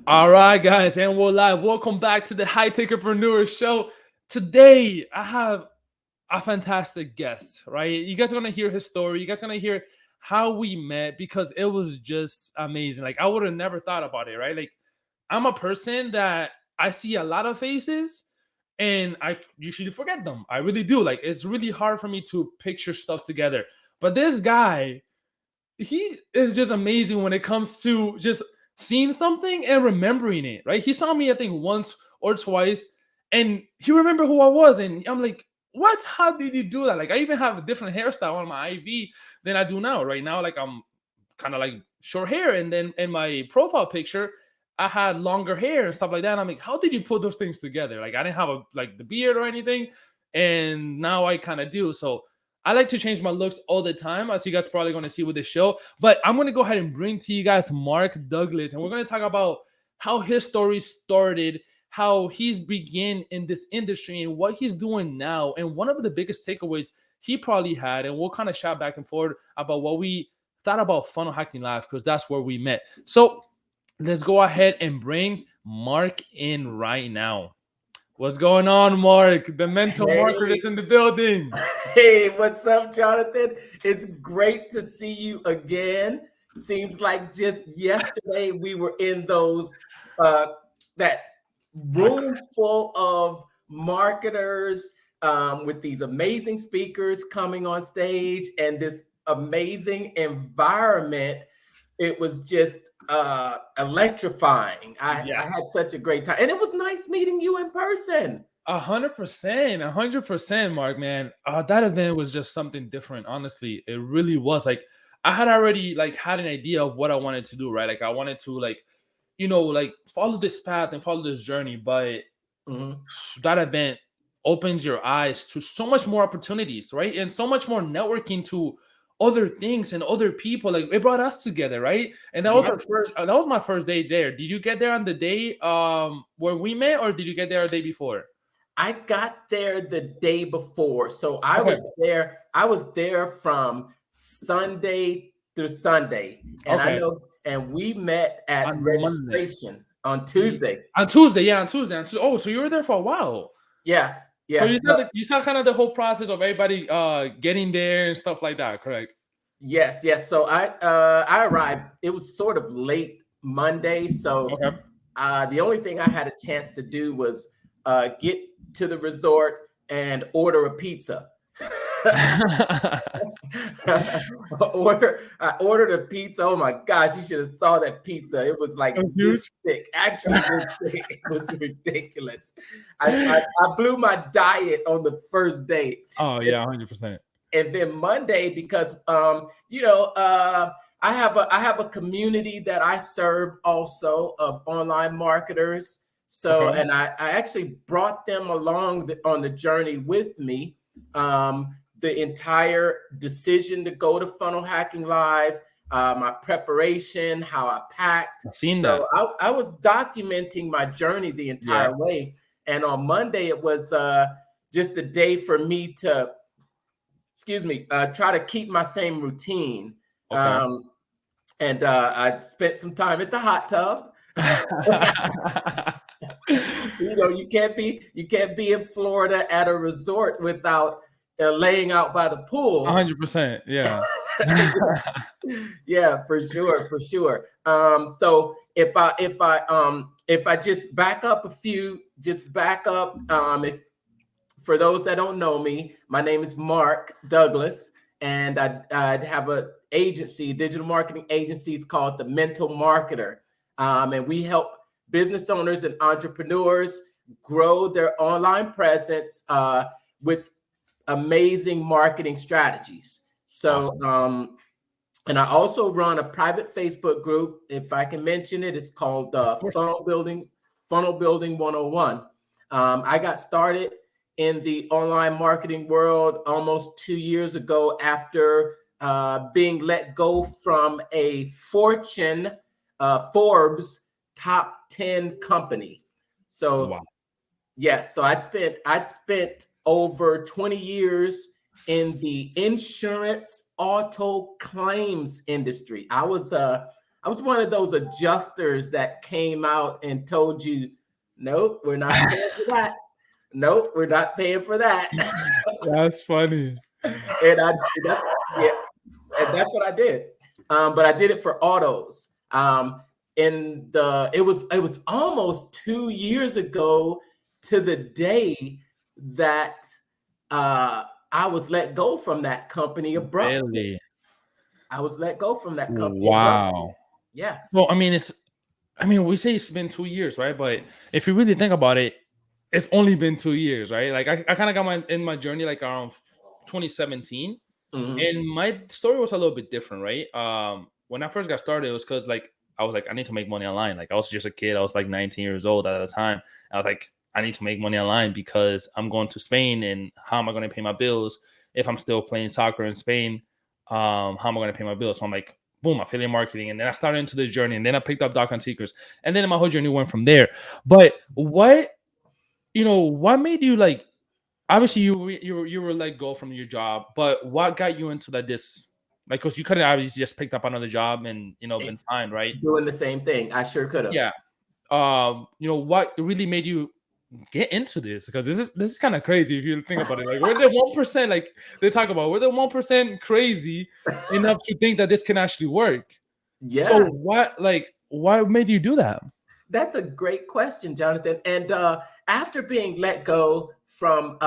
All right, guys, and we're live. Welcome back to the High Techpreneur Show. Today, I have a fantastic guest, right? You guys are gonna hear his story. You guys are gonna hear how we met because it was just amazing. Like I would have never thought about it, right? Like I'm a person that I see a lot of faces and I usually forget them. I really do. Like it's really hard for me to picture stuff together. But this guy, he is just amazing when it comes to just seeing something and remembering it, right? He saw me, I think, once or twice, and he remembered who I was. And I'm like, what? How did you do that? Like, I even have a different hairstyle on my IV than I do now. Right now, like, I'm kind of like short hair. And then in my profile picture, I had longer hair and stuff like that. And I'm like, how did you put those things together? Like, I didn't have the beard or anything. And now I kind of do. So, I like to change my looks all the time, as you guys probably going to see with this show. But I'm going to go ahead and bring to you guys Mark Douglas, and we're going to talk about how his story started, how he's began in this industry, and what he's doing now. And one of the biggest takeaways he probably had, and we'll kind of chat back and forth about what we thought about Funnel Hacking Live, because that's where we met. So let's go ahead and bring Mark in right now. What's going on, Mark? The mental marker is in the building. Hey, what's up, Jonathan? It's great to see you again. Seems like just yesterday we were in those that room full of marketers with these amazing speakers coming on stage and this amazing environment. It was just electrifying. I had such a great time, and it was nice meeting you in person. 100%, Mark, man. That event was just something different. Honestly, it really was. Like I had already had an idea of what I wanted to do, right? Like I wanted to follow this path and follow this journey, but that event opens your eyes to so much more opportunities, right? And so much more networking to other things and other people. Like it brought us together, right? And that was our first. That was my first day there. Did you get there on the day where we met, or did you get there a day before? I got there the day before, so I was there. I was there from Sunday through Sunday, and I know. And we met at On registration on Tuesday. On Tuesday. Oh, so you were there for a while. Yeah. So you saw kind of the whole process of everybody getting there and stuff like that, correct? Yes. So I arrived. It was sort of late Monday, so the only thing I had a chance to do was get to the resort and order a pizza. I ordered a pizza. Oh my gosh, you should have saw that pizza. It was like this thick. Actually, it was ridiculous. I blew my diet on the first day. Oh yeah, 100%. And then Monday, because I have a community that I serve also of online marketers. So and I actually brought them along on the journey with me. The entire decision to go to Funnel Hacking Live, my preparation, how I packed. I've seen that. I was documenting my journey the entire way. And on Monday, it was just a day for me to, try to keep my same routine. And I spent some time at the hot tub. You can't be in Florida at a resort without laying out by the pool. 100%, yeah. Yeah, for sure. So if I just back up if for those that don't know me, my name is Mark Douglas, and I have a digital marketing agency. It's called The Mental Marketer, and we help business owners and entrepreneurs grow their online presence with amazing marketing strategies. So, and I also run a private Facebook group. If I can mention it, it's called Funnel Building 101. I got started in the online marketing world almost 2 years ago after being let go from a Forbes top 10 company. So yes, so I'd spent over 20 years in the insurance auto claims industry. I was I was one of those adjusters that came out and told you, nope, we're not paying for that. Nope, we're not paying for that. That's funny. and I that's yeah, and that's what I did. But I did it for autos. It was almost 2 years ago to the day that I was let go from that company abruptly. Really? I was let go from that company abruptly. Wow. Yeah. Well, we say it's been 2 years, right? But if you really think about it, it's only been 2 years, right? Like I kind of got my journey like around 2017. Mhm. And my story was a little bit different, right? When I first got started, it was because like I was like, I need to make money online. Like I was just a kid. I was like 19 years old at the time. I was like, I need to make money online because I'm going to Spain, and how am I going to pay my bills if I'm still playing soccer in Spain? How am I going to pay my bills? So I'm like, boom, affiliate marketing, and then I started into this journey, and then I picked up Doc Seekers, and then my whole journey went from there. But what made you like? Obviously you were let go from your job, but what got you into this, like, because you could have obviously just picked up another job and Eh, been fine, right? Doing the same thing. I sure could have. Yeah. What really made you get into this? Because this is kind of crazy if you think about it. Like, we're the 1%, like they talk about, we're the 1% crazy enough to think that this can actually work. So Yeah. what made you do that? That's a great question, Jonathan. And after being let go from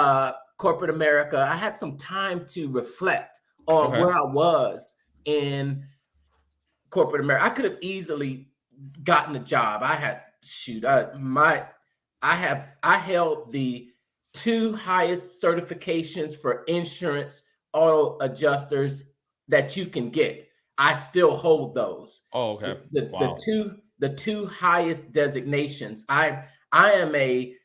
corporate America, I had some time to reflect on Okay. where I was in corporate America. I could have easily gotten a job. I had shoot. I held the two highest certifications for insurance auto adjusters that you can get. I still hold those. Oh, okay. Wow. The two highest designations. I am a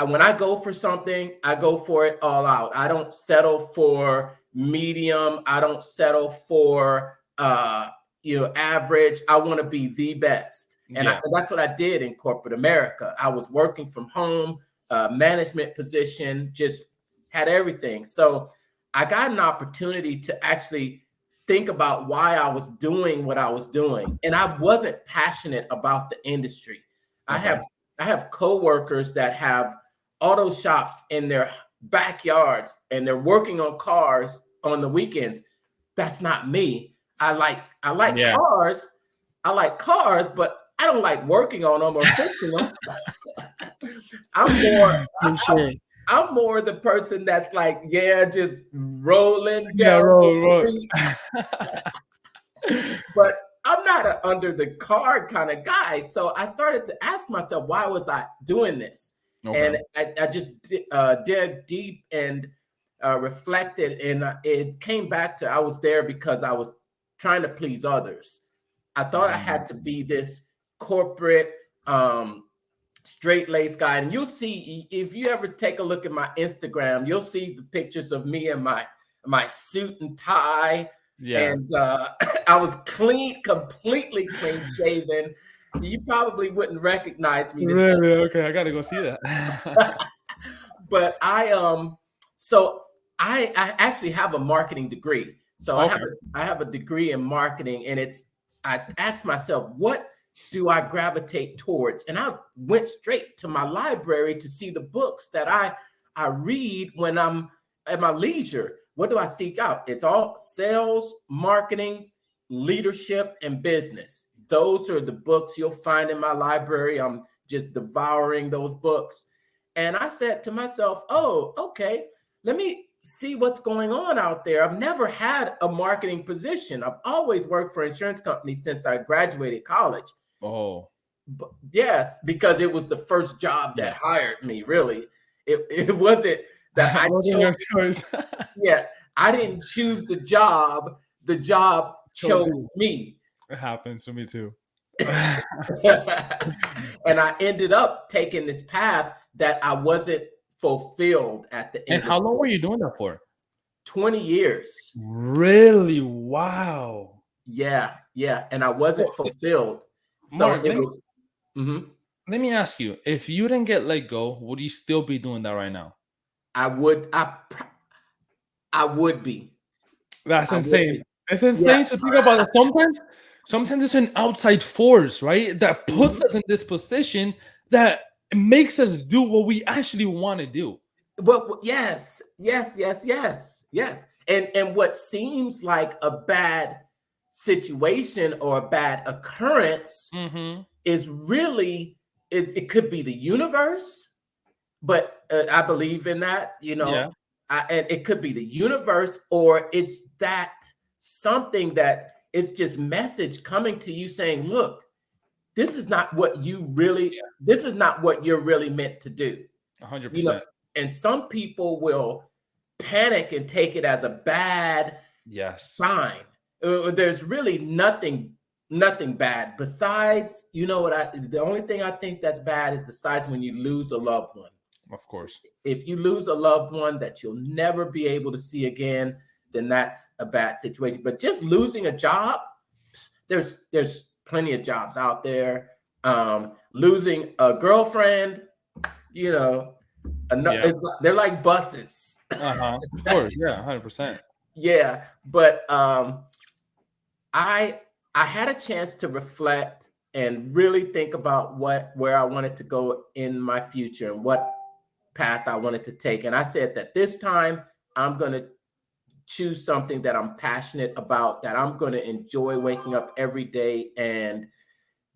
when I go for something, I go for it all out. I don't settle for medium. I don't settle for average. I want to be the best. And Yeah. that's what I did in corporate America. I was working from home, management position, just had everything. So I got an opportunity to actually think about why I was doing what I was doing. And I wasn't passionate about the industry. I Okay. have I have coworkers that have auto shops in their backyards and they're working on cars on the weekends. That's not me. I like Yeah. cars. I like cars, but I don't like working on them or fixing them. I'm more For sure. I'm more the person that's like, yeah, just rolling Yeah, down the roll, roll. street. But I'm not an under the car kind of guy. So I started to ask myself, why was I doing this? Okay. And I just dug deep and reflected, and it came back to I was there because I was trying to please others. I thought I had to be this corporate, straight laced guy. And you'll see if you ever take a look at my Instagram, you'll see the pictures of me in my suit and tie. Yeah. And I was completely clean shaven. You probably wouldn't recognize me today. Really? Okay, I gotta go see that. But I actually have a marketing degree. So I have Okay. a degree in marketing, and I asked myself, what do I gravitate towards? And I went straight to my library to see the books that I read when I'm at my leisure. What do I seek out? It's all sales, marketing, leadership, and business. Those are the books you'll find in my library. I'm just devouring those books. And I said to myself, oh, okay, let me see what's going on out there. I've never had a marketing position. I've always worked for insurance companies since I graduated college. Oh, But yes, because it was the first job that yeah. hired me, really. It wasn't that I Wasn't chose. your choice. Yeah, I didn't choose the job. The job Chose you. chose me. It happens to me too. And I ended up taking this path that I wasn't fulfilled at the And end of how long it. were you doing that for? 20 years. Really? Wow. Yeah, yeah. And I So, wasn't fulfilled. So Mark, it was, mhm. let me ask you: if you didn't get let go, would you still be doing that right now? I would, I would be. That's I would insane. be. It's Yeah. insane to think about it. Sometimes, Sometimes it's an outside force, right? That puts Mhm. us in this position that makes us do what we actually want to do. Well, yes, yes, yes, yes, yes. And what seems like a bad situation or a bad occurrence Mm-hmm. is really it could be the universe, but I believe in that, Yeah. and it could be the universe, or it's that something that it's just message coming to you saying, look, this is not what you're really meant to do. 100%. And some people will panic and take it as a bad Yes. sign. There's really nothing bad besides, the only thing I think that's bad is besides when you lose a loved one. Of course. If you lose a loved one that you'll never be able to see again, then that's a bad situation. But just losing a job, there's plenty of jobs out there. Losing a girlfriend, you know, Yeah. they're like buses. Uh-huh. Of course. Yeah. 100%. Yeah, but I had a chance to reflect and really think about where I wanted to go in my future and what path I wanted to take. And I said that this time I'm going to choose something that I'm passionate about, that I'm going to enjoy waking up every day and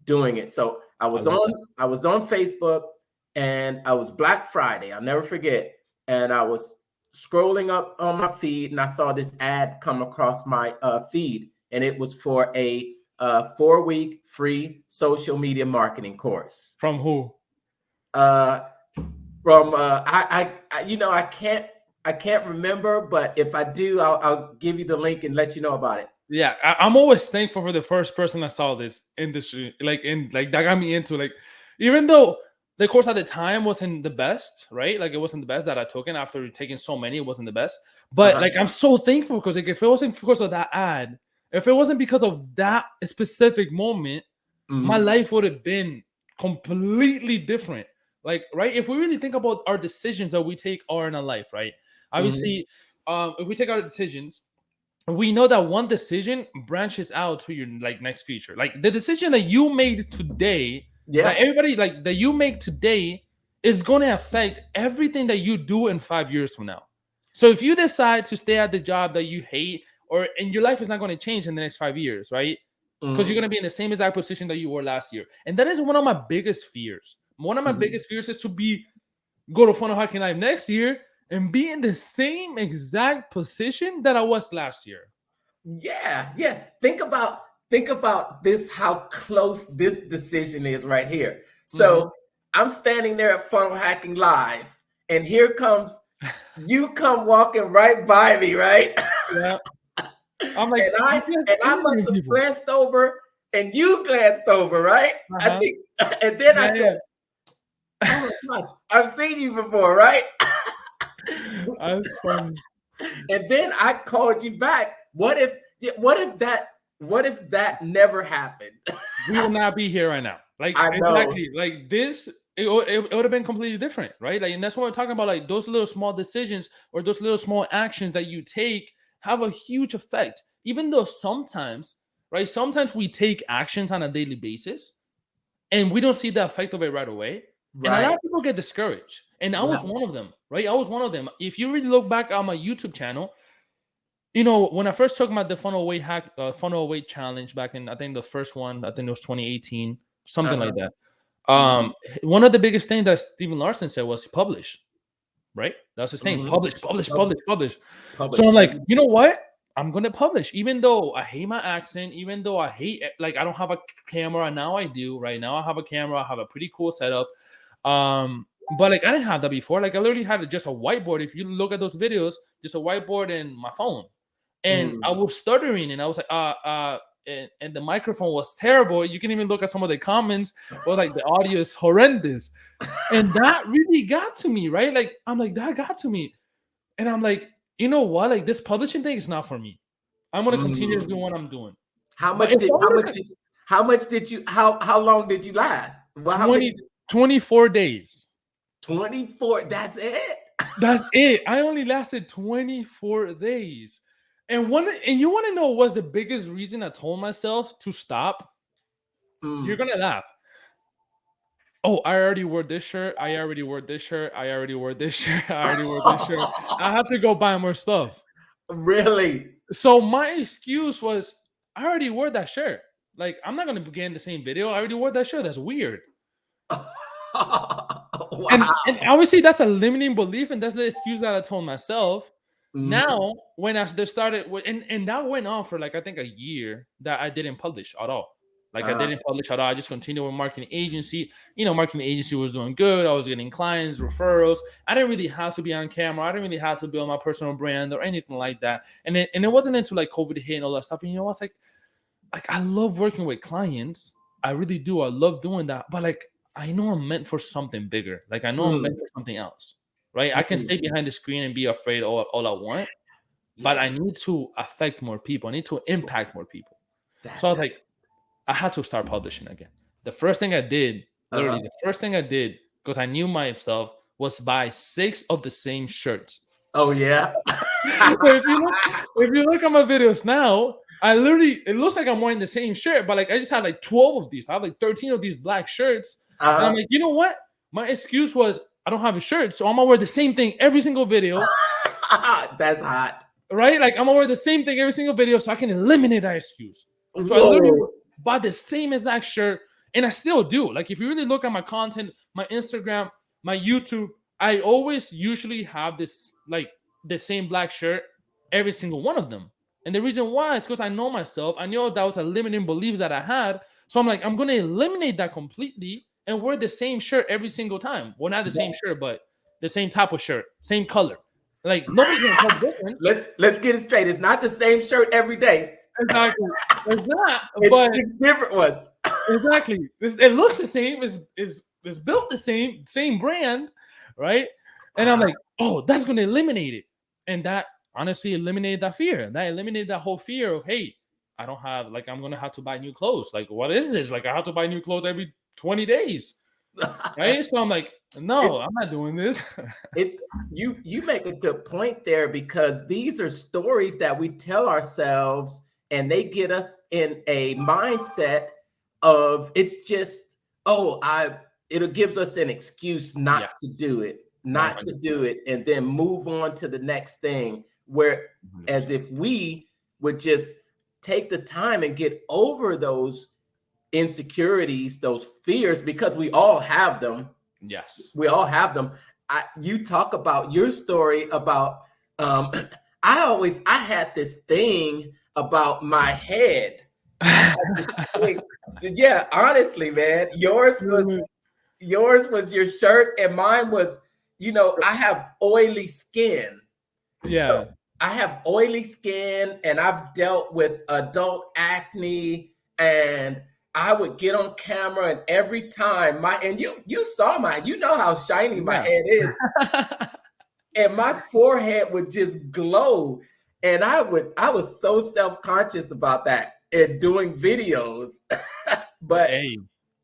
doing it. So I love that. I was on Facebook, and I was Black Friday. I'll never forget. And I was scrolling up on my feed, and I saw this ad come across my feed, and it was for a 4-week free social media marketing course. From who? Uh, from I can't remember, but if I do, I'll give you the link and let you know about it. Yeah, I'm always thankful for the first person that saw this industry, like that got me into, like, even though the course at the time wasn't the best, right? Like, it wasn't the best that I took in after taking so many, it wasn't the best. But Uh-huh. like, I'm so thankful because, like, if it wasn't because of that ad, if it wasn't because of that specific moment, my Mhm. life would have been completely different. Like, right? If we really think about our decisions that we take are in our life, right? Mhm. Obviously, if we take our decisions, we know that one decision branches out to your like next future. Like, the decision that you made today, that Yeah. everybody like that you make today is going to affect everything that you do in 5 years from now. So if you decide to stay at the job that you hate, or and your life is not going to change in the next 5 years, right? Because you're Mhm. going to be in the same exact position that you were last year. And that is one of my biggest fears. One of my Mhm. biggest fears is to be go to Funnel Hacking Live next year and be in the same exact position that I was last year. Yeah, yeah. Think about this, how close this decision is right here. Mm-hmm. So I'm standing there at Funnel Hacking Live, and here comes you come walking right by me, right? Yeah. I'm like, and I you guys and I must interviewing have people. glanced over, and you glanced over, right? I Uh-huh. think, and then I Yeah, said, "Oh my gosh, I've seen you before, right?" yeah. That's funny. And then I called you back. What if that never happened? We will not be here right now. Like, I know. exactly. Like this, it would have been completely different, right? Like, and that's what we're talking about. Like, those little small decisions or those little small actions that you take have a huge effect. Even though sometimes, right? Sometimes we take actions on a daily basis and we don't see the effect of it right away. And a lot Right. of people get discouraged. And I Yeah. was one of them, right? I was one of them. If you really look back on my YouTube channel, when I first took the funnel weight challenge back in, I think the first one, I think it was 2018, something like Uh-huh. that. Mhm. One of the biggest things that Stephen Larson said was publish, right? That's his thing. Mhm. Publish, publish, Publish, publish, publish. So publish I'm like, every you know what? I'm gonna publish, even though I hate my accent, even though I hate like I don't have a camera. Now I do. Right now I have a camera. I have a pretty cool setup. But like I didn't have that before. Like I literally had just a whiteboard. If you look at those videos, just a whiteboard and my phone. And I Mm. was stuttering, and I was like, and the microphone was terrible. You can even look at some of the comments. It was like the audio is horrendous, and that really got to me, right? Like I'm like that got to me, and I'm like, you know what? Like this publishing thing is not for me. I'm gonna continue Mm. doing what I'm doing. How But much if did I how would much have did you how long did you last? Well, how many 24 days, 24? That's it. that's it. I only lasted 24 days. And you want to know what's the biggest reason I told myself to stop? You're Mm. gonna laugh. Oh, I already wore this shirt. I already wore this shirt. I already wore this shirt. I already wore this shirt. I have to go buy more stuff. Really? So my excuse was, I already wore that shirt. Like, I'm not gonna get in the same video. I already wore that shirt. That's weird. And Wow. obviously that's a limiting belief, and that's the excuse that I told myself. Mhm. Now, when I just started, and that went on for like I think a year that I didn't publish at all. Like I Uh-huh. didn't publish at all. I just continued with marketing agency. Marketing agency was doing good. I was getting clients, referrals. I didn't really have to be on camera. I didn't really have to build my personal brand or anything like that. And it wasn't until like COVID hit and all that stuff. And I was like I love working with clients. I really do. I love doing that. But like I know I'm meant for something bigger. Like I know I'm meant Mm, for something else. Right? I can mm. stay behind the screen and be afraid all I want, but Yeah, I need to affect more people. I need to impact more people. So I that's was like, I had to start publishing again. The first thing I did, literally, uh-huh. the first thing I did, because I knew myself, was buy 6 of the same shirts. Oh yeah. So if you look at my videos now, I literally it looks like I'm wearing the same shirt, but like I just had like 12 of these. I have like 13 of these black shirts. And I'm Uh-huh. like, you know what? My excuse was I don't have a shirt, so I'm gonna wear the same thing every single video, That's hot. right? Like I'm gonna wear the same thing every single video so I can eliminate that excuse. So I literally Whoa. bought the same exact shirt, and I still do. Like if you really look at my content, my Instagram, my YouTube, I always usually have this like the same black shirt, every single one of them. And the reason why is because I know myself. I know that was a limiting beliefs that I had. So I'm like, I'm gonna eliminate that completely and wear the same shirt every single time. Well, not the same shirt, but the same type of shirt, same color. Like nobody's gonna tell the difference. Let's get it straight. It's not the same shirt every day. Exactly. It's not, but It's 6 different ones. exactly. It looks the same. Is built the same brand, right? And I'm like, oh, that's gonna eliminate it. And that honestly eliminated that fear. That eliminated that whole fear of, hey, I don't have like I'm gonna have to buy new clothes. Like, what is this? Like I have to buy new clothes every 20 days. Right. So I'm like, no, it's I'm not doing this. it's you make a good point there because these are stories that we tell ourselves and they get us in a mindset of it's just it gives us an excuse Yeah, not to do it, not to 100%. do it, and then move on to the next thing, where as 100%. if we would just take the time and get over those insecurities, those fears, because we all have them. Yes. We all have them. You talk about your story about um I had this thing about my head. I had this thing. Yeah, honestly, man. Yours was your shirt and mine was, I have oily skin. So Yeah. I have oily skin and I've dealt with adult acne, and I would get on camera and every time you saw mine, you know how shiny my Yeah. head is, and my forehead would just glow. And I was so self-conscious about that and doing videos. But Hey,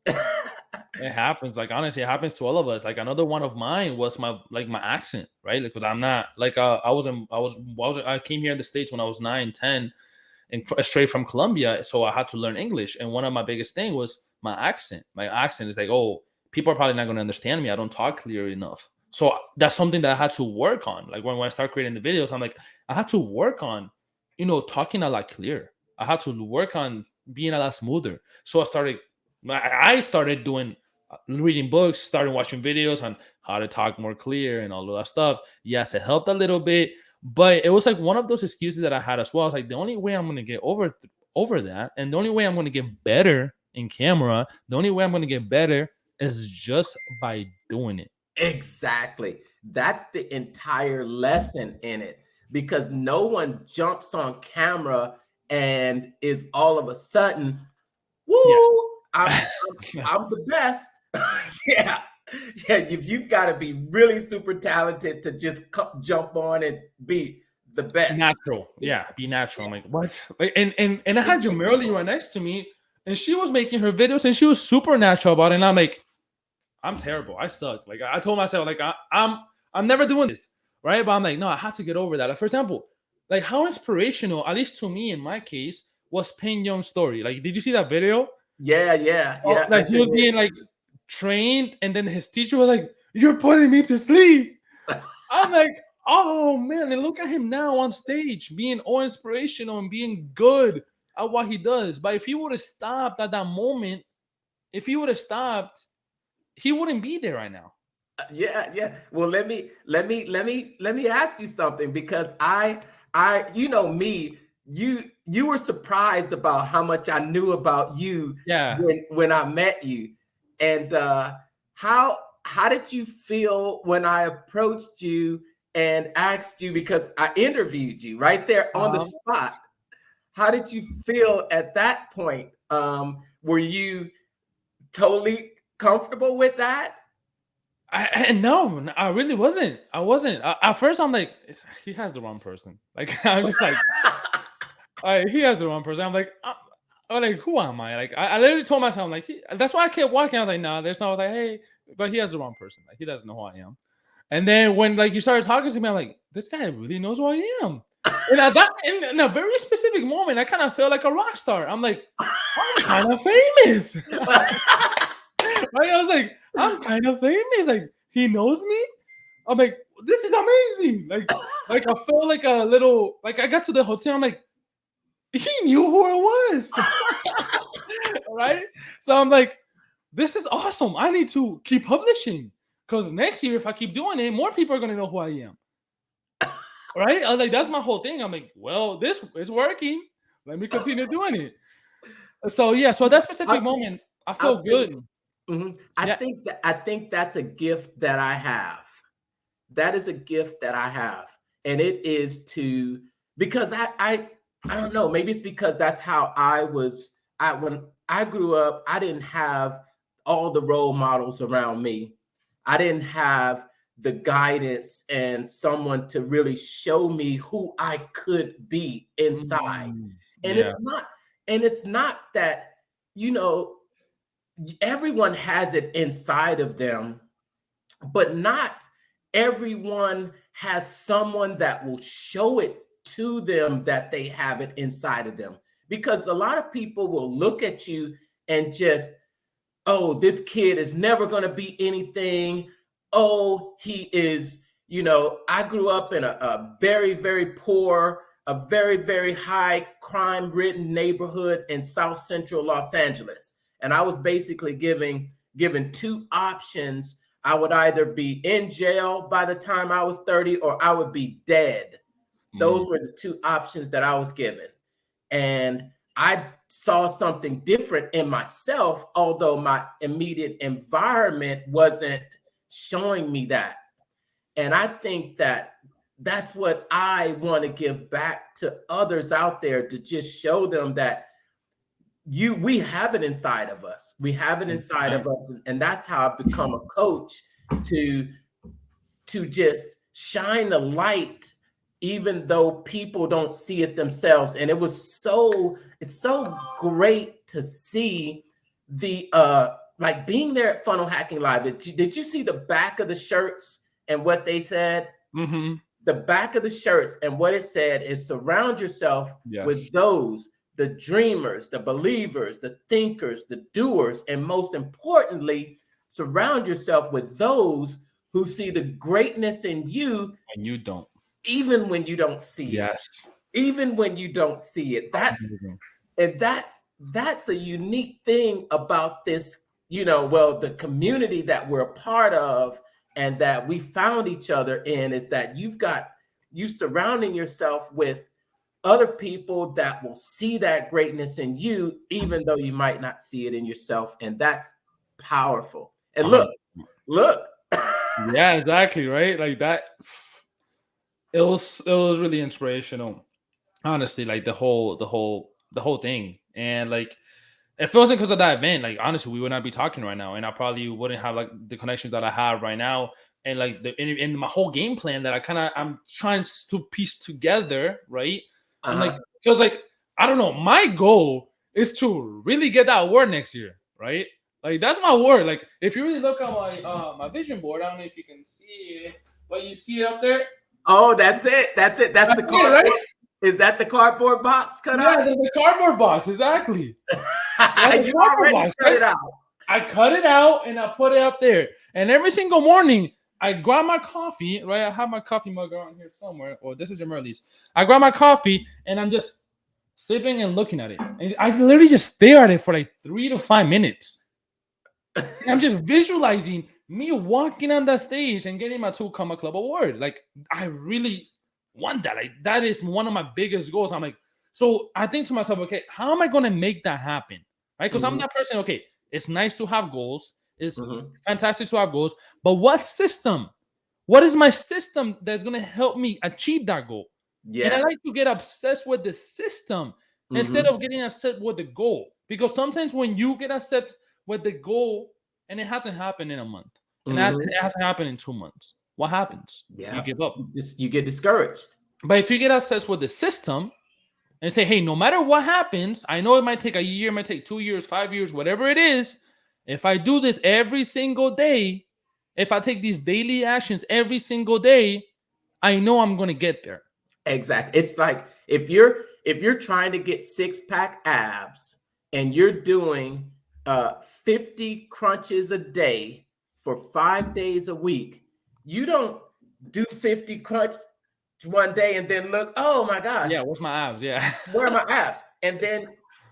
it happens. Like honestly, it happens to all of us. Like another one of mine was my accent, right? Like, because I'm not like I came here in the States when I was 9, 10, and straight from Colombia, so I had to learn English. And one of my biggest thing was my accent. My accent is like, oh, people are probably not going to understand me. I don't talk clear enough. So that's something that I had to work on. Like when I start creating the videos, I'm like, I had to work on, talking a lot clearer. I had to work on being a lot smoother. So I started doing reading books, started watching videos on how to talk more clear and all of that stuff. Yes, it helped a little bit, but it was like one of those excuses that I had as well. I was like, the only way I'm going to get over that, and the only way I'm going to get better in camera, the only way I'm going to get better is just by doing it. exactly. That's the entire lesson in it, because no one jumps on camera and is all of a sudden, Yes. woo, I'm the best. Yeah. Yeah, you've got to be really super talented to just jump on and be the best. Natural. Yeah, be natural. I'm like, what? Like, and I had Jamerly right next to me, and she was making her videos, and she was super natural about it. And I'm like, I'm terrible. I suck. Like I told myself, like I'm never doing this, right? But I'm like, no, I have to get over that. Like, for example, like how inspirational, at least to me in my case, was Pin Young's story. Like, did you see that video? Yeah, yeah, Oh, yeah. I like he sure was did. being like trained, and then his teacher was like, "You're putting me to sleep." I'm like, oh man, and look at him now on stage, being all inspirational and being good at what he does. But if he would have stopped at that moment, if he would have stopped, he wouldn't be there right now. Yeah, yeah. Well, let me ask you something because you know me, you were surprised about how much I knew about you Yeah. when I met you. And how did you feel when I approached you and asked you, because I interviewed you right there on the Um, spot? How did you feel at that point? Were you totally comfortable with that? no, I really wasn't. I wasn't. At first, I'm like, he has the wrong person. Like, I'm just like, he has the wrong person. I'm like, I'm like, who am I? Like, I literally told myself, I'm like, that's why I kept walking. I was like, nah, there's no. I was like, hey, but he has the wrong person. Like, he doesn't know who I am. And then when like you started talking to me, I'm like, this guy really knows who I am. And at that, in a very specific moment, I kind of felt like a rock star. I'm like, I'm kind of famous. Right? I was like, I'm kind of famous. Like, he knows me. I'm like, this is amazing. Like I felt like a little, like I got to the hotel. I'm like, he knew who I was. Right? So I'm like, this is awesome. I need to keep publishing because next year, if I keep doing it, more people are gonna know who I am. Right? I was like, that's my whole thing. I'm like, well, this is working. Let me continue doing it. So yeah, so at that I'll, specific t- moment, I I'll felt tell you. good. Mhm. Yeah. I think that's a gift that I have. That is a gift that I have, and it is to, because I don't know. Maybe it's because that's how I was. I When I grew up, I didn't have all the role models around me. I didn't have the guidance and someone to really show me who I could be inside. Mm, And yeah. it's not that, you know, everyone has it inside of them, but not everyone has someone that will show it to them that they have it inside of them. Because a lot of people will look at you and just, oh, this kid is never going to be anything. Oh, he is, I grew up in a very, very poor, a very, very high crime ridden neighborhood in South Central Los Angeles. And I was basically given two options. I would either be in jail by the time I was 30 or I would be dead. Mm, Those were the two options that I was given. And I saw something different in myself, although my immediate environment wasn't showing me that. And I think that that's what I want to give back to others out there, to just show them that we have it inside of us. We have it inside of 100%. us. And that's how I've become a coach, to just shine the light even though people don't see it themselves. And it's so great to see the like being there at Funnel Hacking Live. Did you see the back of the shirts and what they said? Mm-hmm. The back of the shirts and what it said is, surround yourself Yes. with those, the dreamers, the believers, the thinkers, the doers, and most importantly, surround yourself with those who see the greatness in you, And you don't. even when you don't see it. Yes. Even when you don't see it. Amazing. That's a unique thing about this, well, the community that we're a part of and that we found each other in, is that you surrounding yourself with other people that will see that greatness in you, even though you might not see it in yourself. And that's powerful. And 100. look. Yeah, exactly. Right. Like that. It was really inspirational. Honestly, like the whole thing, and like if it wasn't because of that event, like honestly, we would not be talking right now, and I probably wouldn't have like the connections that I have right now, and like in my whole game plan that I'm trying to piece together, right? And like Uh-huh. because like I don't know, my goal is to really get that award next year, right? Like that's my word. Like if you really look at my vision board, I don't know if you can see it, but you see it up there. Oh, that's it. That's it. That's the That's it, cardboard. right? Is that the cardboard box cut Yeah, out? the cardboard box, exactly. You already cut it out. I cut it out and I put it up there. And every single morning, I grab my coffee, right? I have my coffee mug around here somewhere. Or this is your Merle's. I grab my coffee and I'm just sipping and looking at it. And I literally just stare at it for like 3 to 5 minutes. And I'm just visualizing me walking on that stage and getting my 2 Comma Club award. Like, I really want that. Like, that is one of my biggest goals. I'm like, so I think to myself, okay, how am I going to make that happen? Right? Because I'm that person, okay, it's nice to have goals. It's fantastic to have goals. But what system? What is my system that's going to help me achieve that goal? Yes. And I like to get obsessed with the system instead of getting obsessed with the goal. Because sometimes when you get obsessed with the goal and it hasn't happened in a month, and it hasn't happened in 2 months, what happens? Yeah. You give up. You get discouraged. But if you get obsessed with the system and say, hey, no matter what happens, I know it might take a year, it might take 2 years, 5 years, whatever it is. If I do this every single day, if I take these daily actions every single day, I know I'm going to get there. Exactly. It's like if you're trying to get 6-pack abs and you're doing 50 crunches a day for 5 days a week, you don't do 50 crunch one day and then look, oh my gosh. Yeah, where's my abs? Yeah. Where are my abs? And then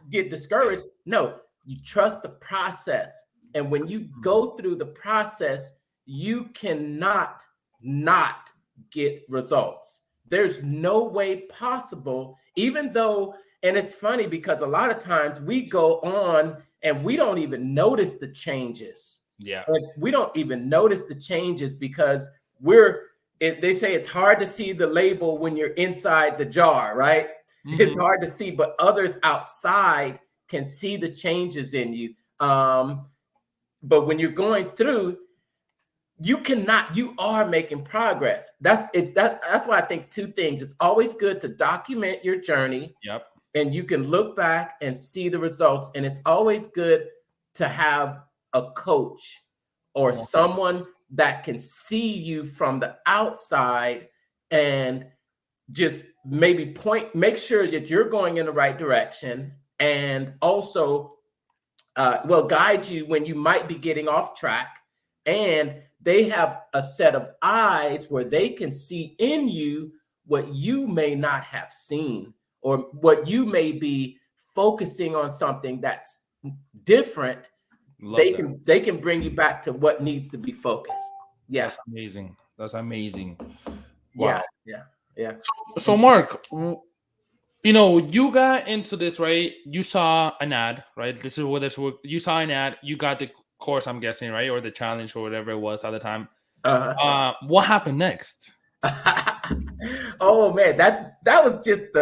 get discouraged. No, you trust the process. And when you go through the process, you cannot not get results. There's no way possible, even though, and it's funny because a lot of times we go on and we don't even notice the changes. Yeah. Like we don't even notice the changes because they say it's hard to see the label when you're inside the jar, right? It's hard to see, but others outside can see the changes in you. But when you're going through, you are making progress. That's why I think 2 things. It's always good to document your journey. Yep. And you can look back and see the results. And it's always good to have a coach or someone that can see you from the outside and just maybe make sure that you're going in the right direction, and also guide you when you might be getting off track. And they have a set of eyes where they can see in you what you may not have seen, or what you may be focusing on something that's different. They can bring you back to what needs to be focused. Yeah. That's amazing. That's amazing. Wow. Yeah. So Mark, you got into this, right? You saw an ad, right? This is what you saw an ad. You got the course, I'm guessing, right? Or the challenge or whatever it was at the time. What happened next? Oh man, that was just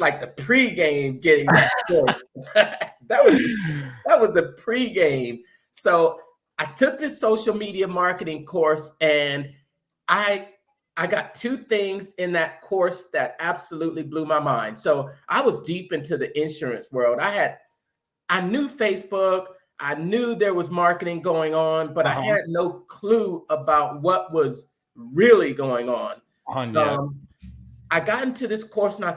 like the pregame getting that course. that was the pregame. So I took this social media marketing course, and I got 2 things in that course that absolutely blew my mind. So I was deep into the insurance world. I knew Facebook, I knew there was marketing going on, but I had no clue about what was really going on. I got into this course, and I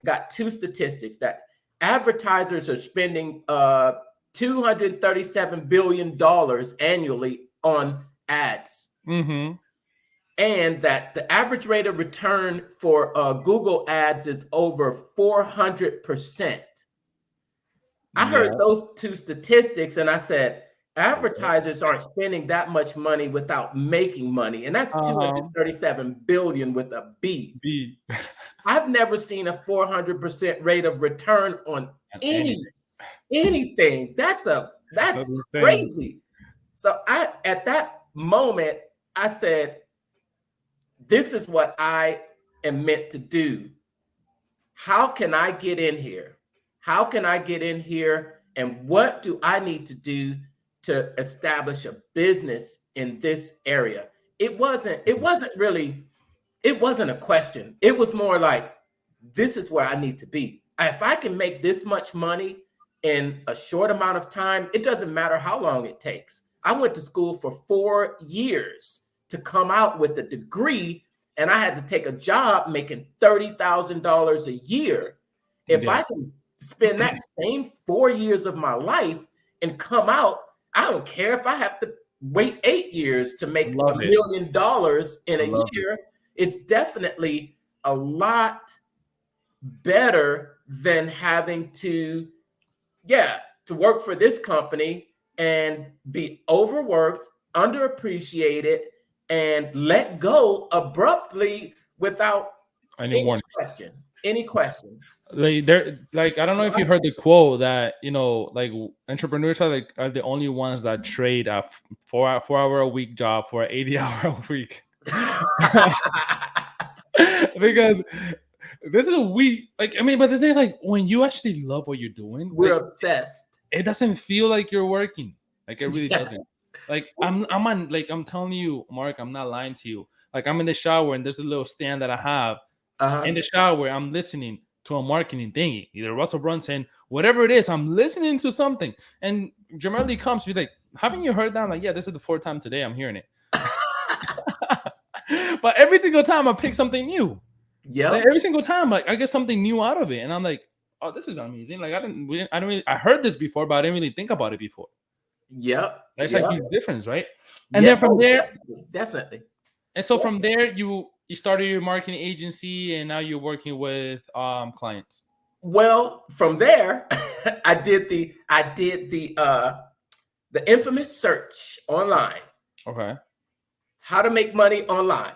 got 2 statistics that advertisers are spending $237 billion annually on ads. And that the average rate of return for Google ads is over 400%. I heard those 2 statistics and I said, advertisers aren't spending that much money without making money. And that's 237 billion with a B. I've never seen a 400% rate of return on anything. That's crazy. So at that moment, I said, this is what I am meant to do. How can I get in here? How can I get in here? And what do I need to do to establish a business in this area? It wasn't a question. It was more like, this is where I need to be. If I can make this much money in a short amount of time, it doesn't matter how long it takes. I went to school for 4 years to come out with a degree, and I had to take a job making $30,000 a year. If I can spend that same 4 years of my life and come out, I don't care if I have to wait 8 years to make $1 million in a year. It's definitely a lot better than having to work for this company and be overworked, underappreciated, and let go abruptly without any question. Like I don't know if you heard the quote that, you know, like entrepreneurs are the only ones that trade a 4 hour a week job for an 80-hour a week. Because this is but the thing is, like, when you actually love what you're doing, we're like, obsessed. It doesn't feel like you're working. Like, it really doesn't. Like, I'm telling you, Mark, I'm not lying to you. Like, I'm in the shower and there's a little stand that I have in the shower. I'm listening to a marketing thingy, either Russell Brunson, whatever it is. I'm listening to something, and Jamerly comes. She's like, "Haven't you heard that?" I'm like, "Yeah, this is the 4th time today I'm hearing it." But every single time I pick something new. Yeah, like, every single time, like, I get something new out of it, and I'm like, "Oh, this is amazing!" Like, I heard this before, but I didn't really think about it before. Yep, that's a huge difference, right? And then from there, definitely. And so from there, you started your marketing agency, and now you're working with clients. Well, from there, I did the infamous search online. Okay. How to make money online.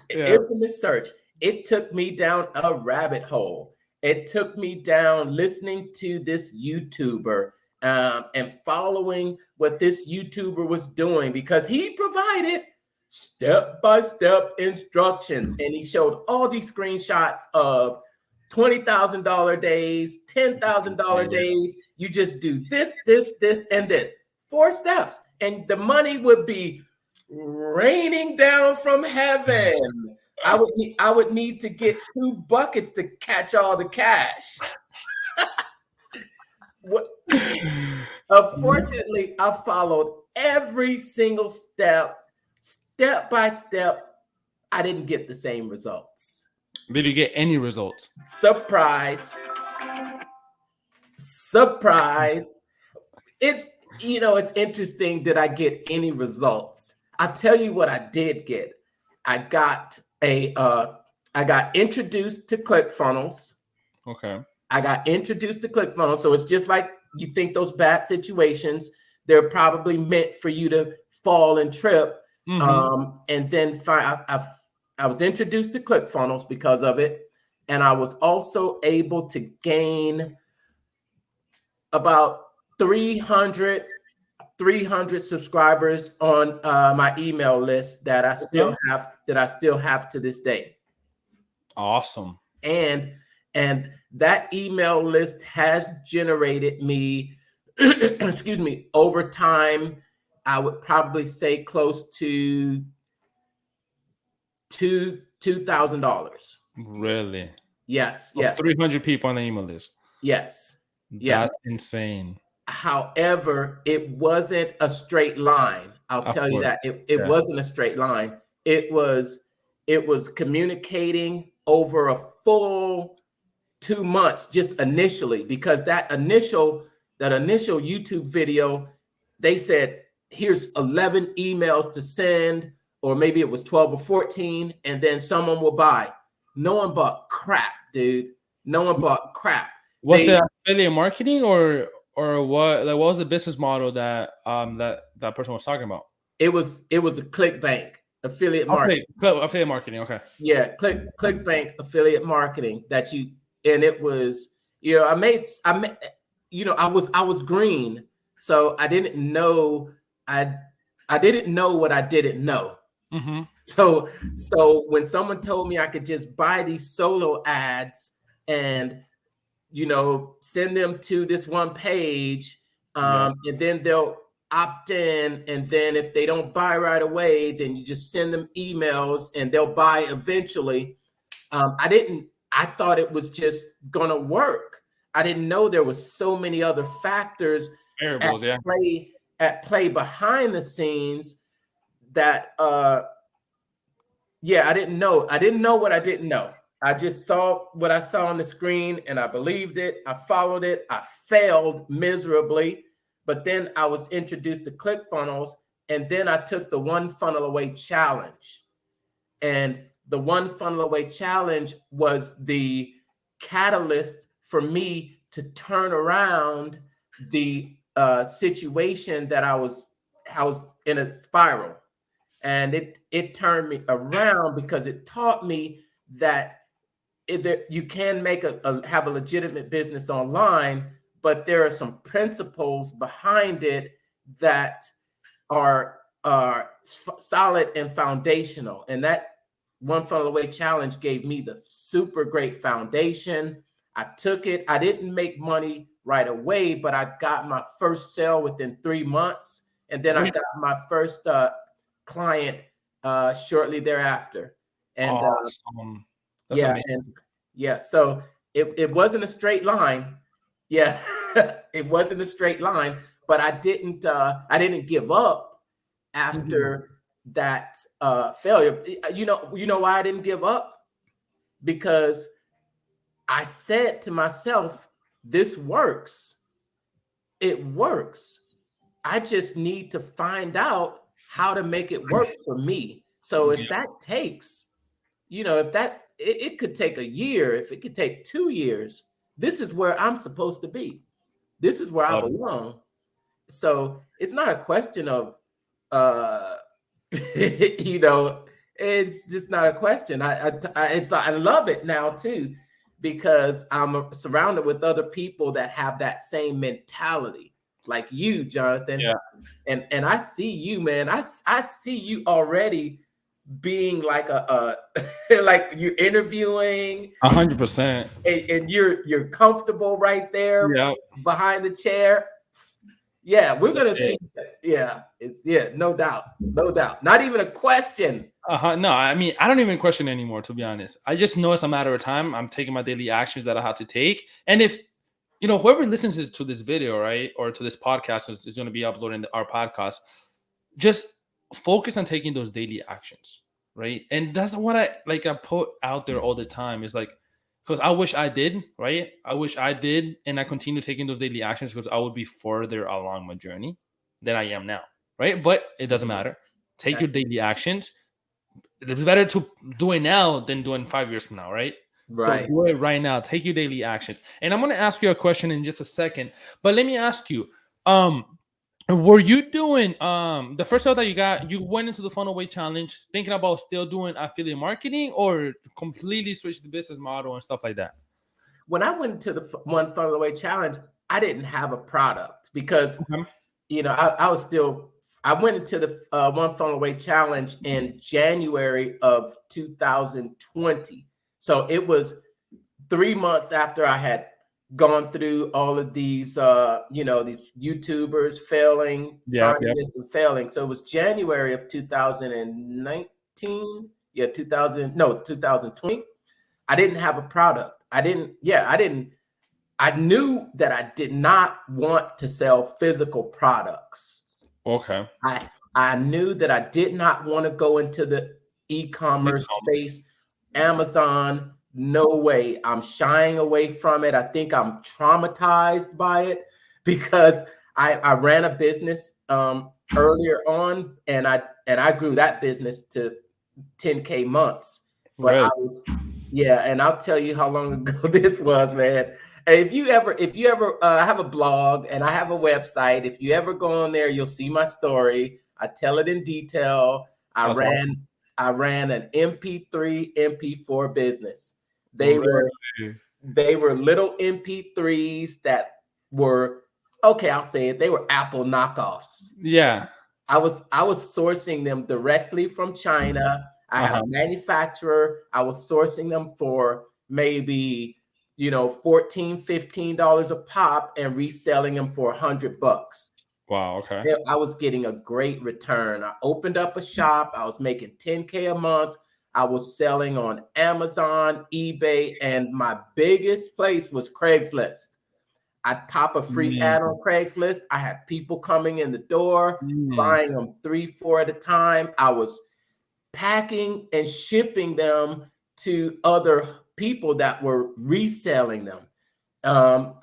Infamous search. It took me down a rabbit hole. It took me down listening to this YouTuber and following what this YouTuber was doing, because he provided step-by-step instructions, and he showed all these screenshots of $20,000 days, $10,000 days. You just do this, and this. 4 steps, and the money would be raining down from heaven. I would need to get 2 buckets to catch all the cash. Unfortunately, I followed every single step by step. I didn't get the same results. Did you get any results? Surprise. It's interesting that I get any results. I'll tell you what I did get. I got introduced to ClickFunnels. Okay. I got introduced to ClickFunnels. So it's just like you think those bad situations, they're probably meant for you to fall and trip. Mm-hmm. And then I was introduced to ClickFunnels because of it. And I was also able to gain about 300 subscribers on my email list that I still have to this day. Awesome. And that email list has generated me, excuse me, over time, I would probably say close to $2,000. Really? Yes. 300 people on the email list. Yes. That's insane. However, it wasn't a straight line. I'll tell you that. It wasn't a straight line. It was communicating over a full 2 months just initially, because that initial YouTube video, they said, here's 11 emails to send, or maybe it was 12 or 14, and then someone will buy. No one bought crap, dude. No one bought crap. Was it affiliate marketing or what? Like, what was the business model that that person was talking about? It was a Clickbank affiliate marketing. Affiliate marketing. Okay. Yeah, Clickbank affiliate marketing and it was, I was green, so I didn't know I didn't know what I didn't know. Mm-hmm. So when someone told me I could just buy these solo ads and send them to this one page, and then they'll opt in, and then if they don't buy right away, then you just send them emails and they'll buy eventually. I thought it was just gonna work. I didn't know there was so many other factors variables, at play behind the scenes that yeah, I didn't know what I didn't know. I just saw what I saw on the screen and I believed it. I followed it. I failed miserably, but then I was introduced to ClickFunnels, and then I took the One Funnel Away challenge. And the One Funnel Away challenge was the catalyst for me to turn around the situation that I was in a spiral. And it turned me around because it taught me that you can make have a legitimate business online, but there are some principles behind it that are solid and foundational. And that One Funnel Away challenge gave me the super great foundation. I took it. I didn't make money right away, but I got my first sale within 3 months, and then I got my first client shortly thereafter. And awesome. That's yeah, amazing. and yeah, so it wasn't a straight line. Yeah, it wasn't a straight line, but I didn't give up after that failure. You know why I didn't give up? Because I said to myself, this works. It works. I just need to find out how to make it work for me. So if that takes, if that it could take a year, if it could take 2 years, this is where I'm supposed to be. This is where I belong. So it's not a question of it's just not a question. I love it now too, because I'm surrounded with other people that have that same mentality, like you, Jonathan. Yeah. And I see you, man. I see you already being like like you're interviewing 100%. and you're comfortable right there behind the chair. Yeah, we're gonna see. Yeah, no doubt, not even a question. No, I mean, I don't even question anymore, to be honest. I just know it's a matter of time. I'm taking my daily actions that I have to take. And if, whoever listens to this video, right, or to this podcast is going to be uploading our podcast, just focus on taking those daily actions, right? And that's what I put out there all the time is like, because I wish I did, right? I wish I did, and I continue taking those daily actions because I would be further along my journey than I am now, right? But it doesn't matter. Take your daily actions. It's better to do it now than doing 5 years from now, right? Right. So do it right now. Take your daily actions. And I'm going to ask you a question in just a second. But let me ask you, were you doing the first sale that you went into the funnel way challenge thinking about still doing affiliate marketing, or completely switched the business model and stuff like that? When I went to the One Funnel Away challenge, I didn't have a product because I went into the One Funnel Away challenge in January of 2020. So it was 3 months after I had gone through all of these, these YouTubers failing, trying this and failing. So it was January of 2019. Yeah, 2020. I didn't have a product. I knew that I did not want to sell physical products. Okay. I knew that I did not want to go into the e-commerce space. Amazon, no way. I'm shying away from it. I think I'm traumatized by it because I ran a business earlier on, and I grew that business to 10K months. But and I'll tell you how long ago this was, man. If you ever have a blog and I have a website, if you ever go on there, you'll see my story. I tell it in detail. I ran an MP3, MP4 business. They were little MP3s that were, okay, I'll say it. They were Apple knockoffs. Yeah. I was sourcing them directly from China. I had a manufacturer. I was sourcing them for maybe, $14, $15 a pop and reselling them for $100. Wow. Okay. I was getting a great return. I opened up a shop. I was making 10K a month. I was selling on Amazon, eBay, and my biggest place was Craigslist. I'd pop a free ad on Craigslist. I had people coming in the door, buying them 3, 4 at a time. I was packing and shipping them to other people that were reselling them. That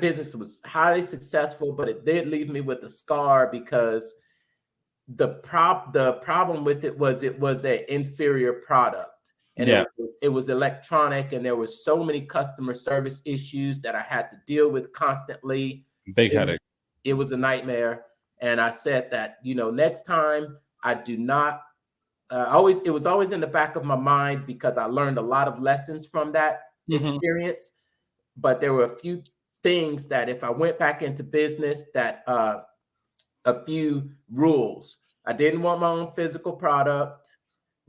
business was highly successful, but it did leave me with a scar because the problem with it was an inferior product, and it was electronic, and there was so many customer service issues that I had to deal with constantly. Big headache. It was a nightmare, and I said that next time I do not. It was always in the back of my mind because I learned a lot of lessons from that experience. But there were a few things that if I went back into business, that a few rules. I didn't want my own physical product.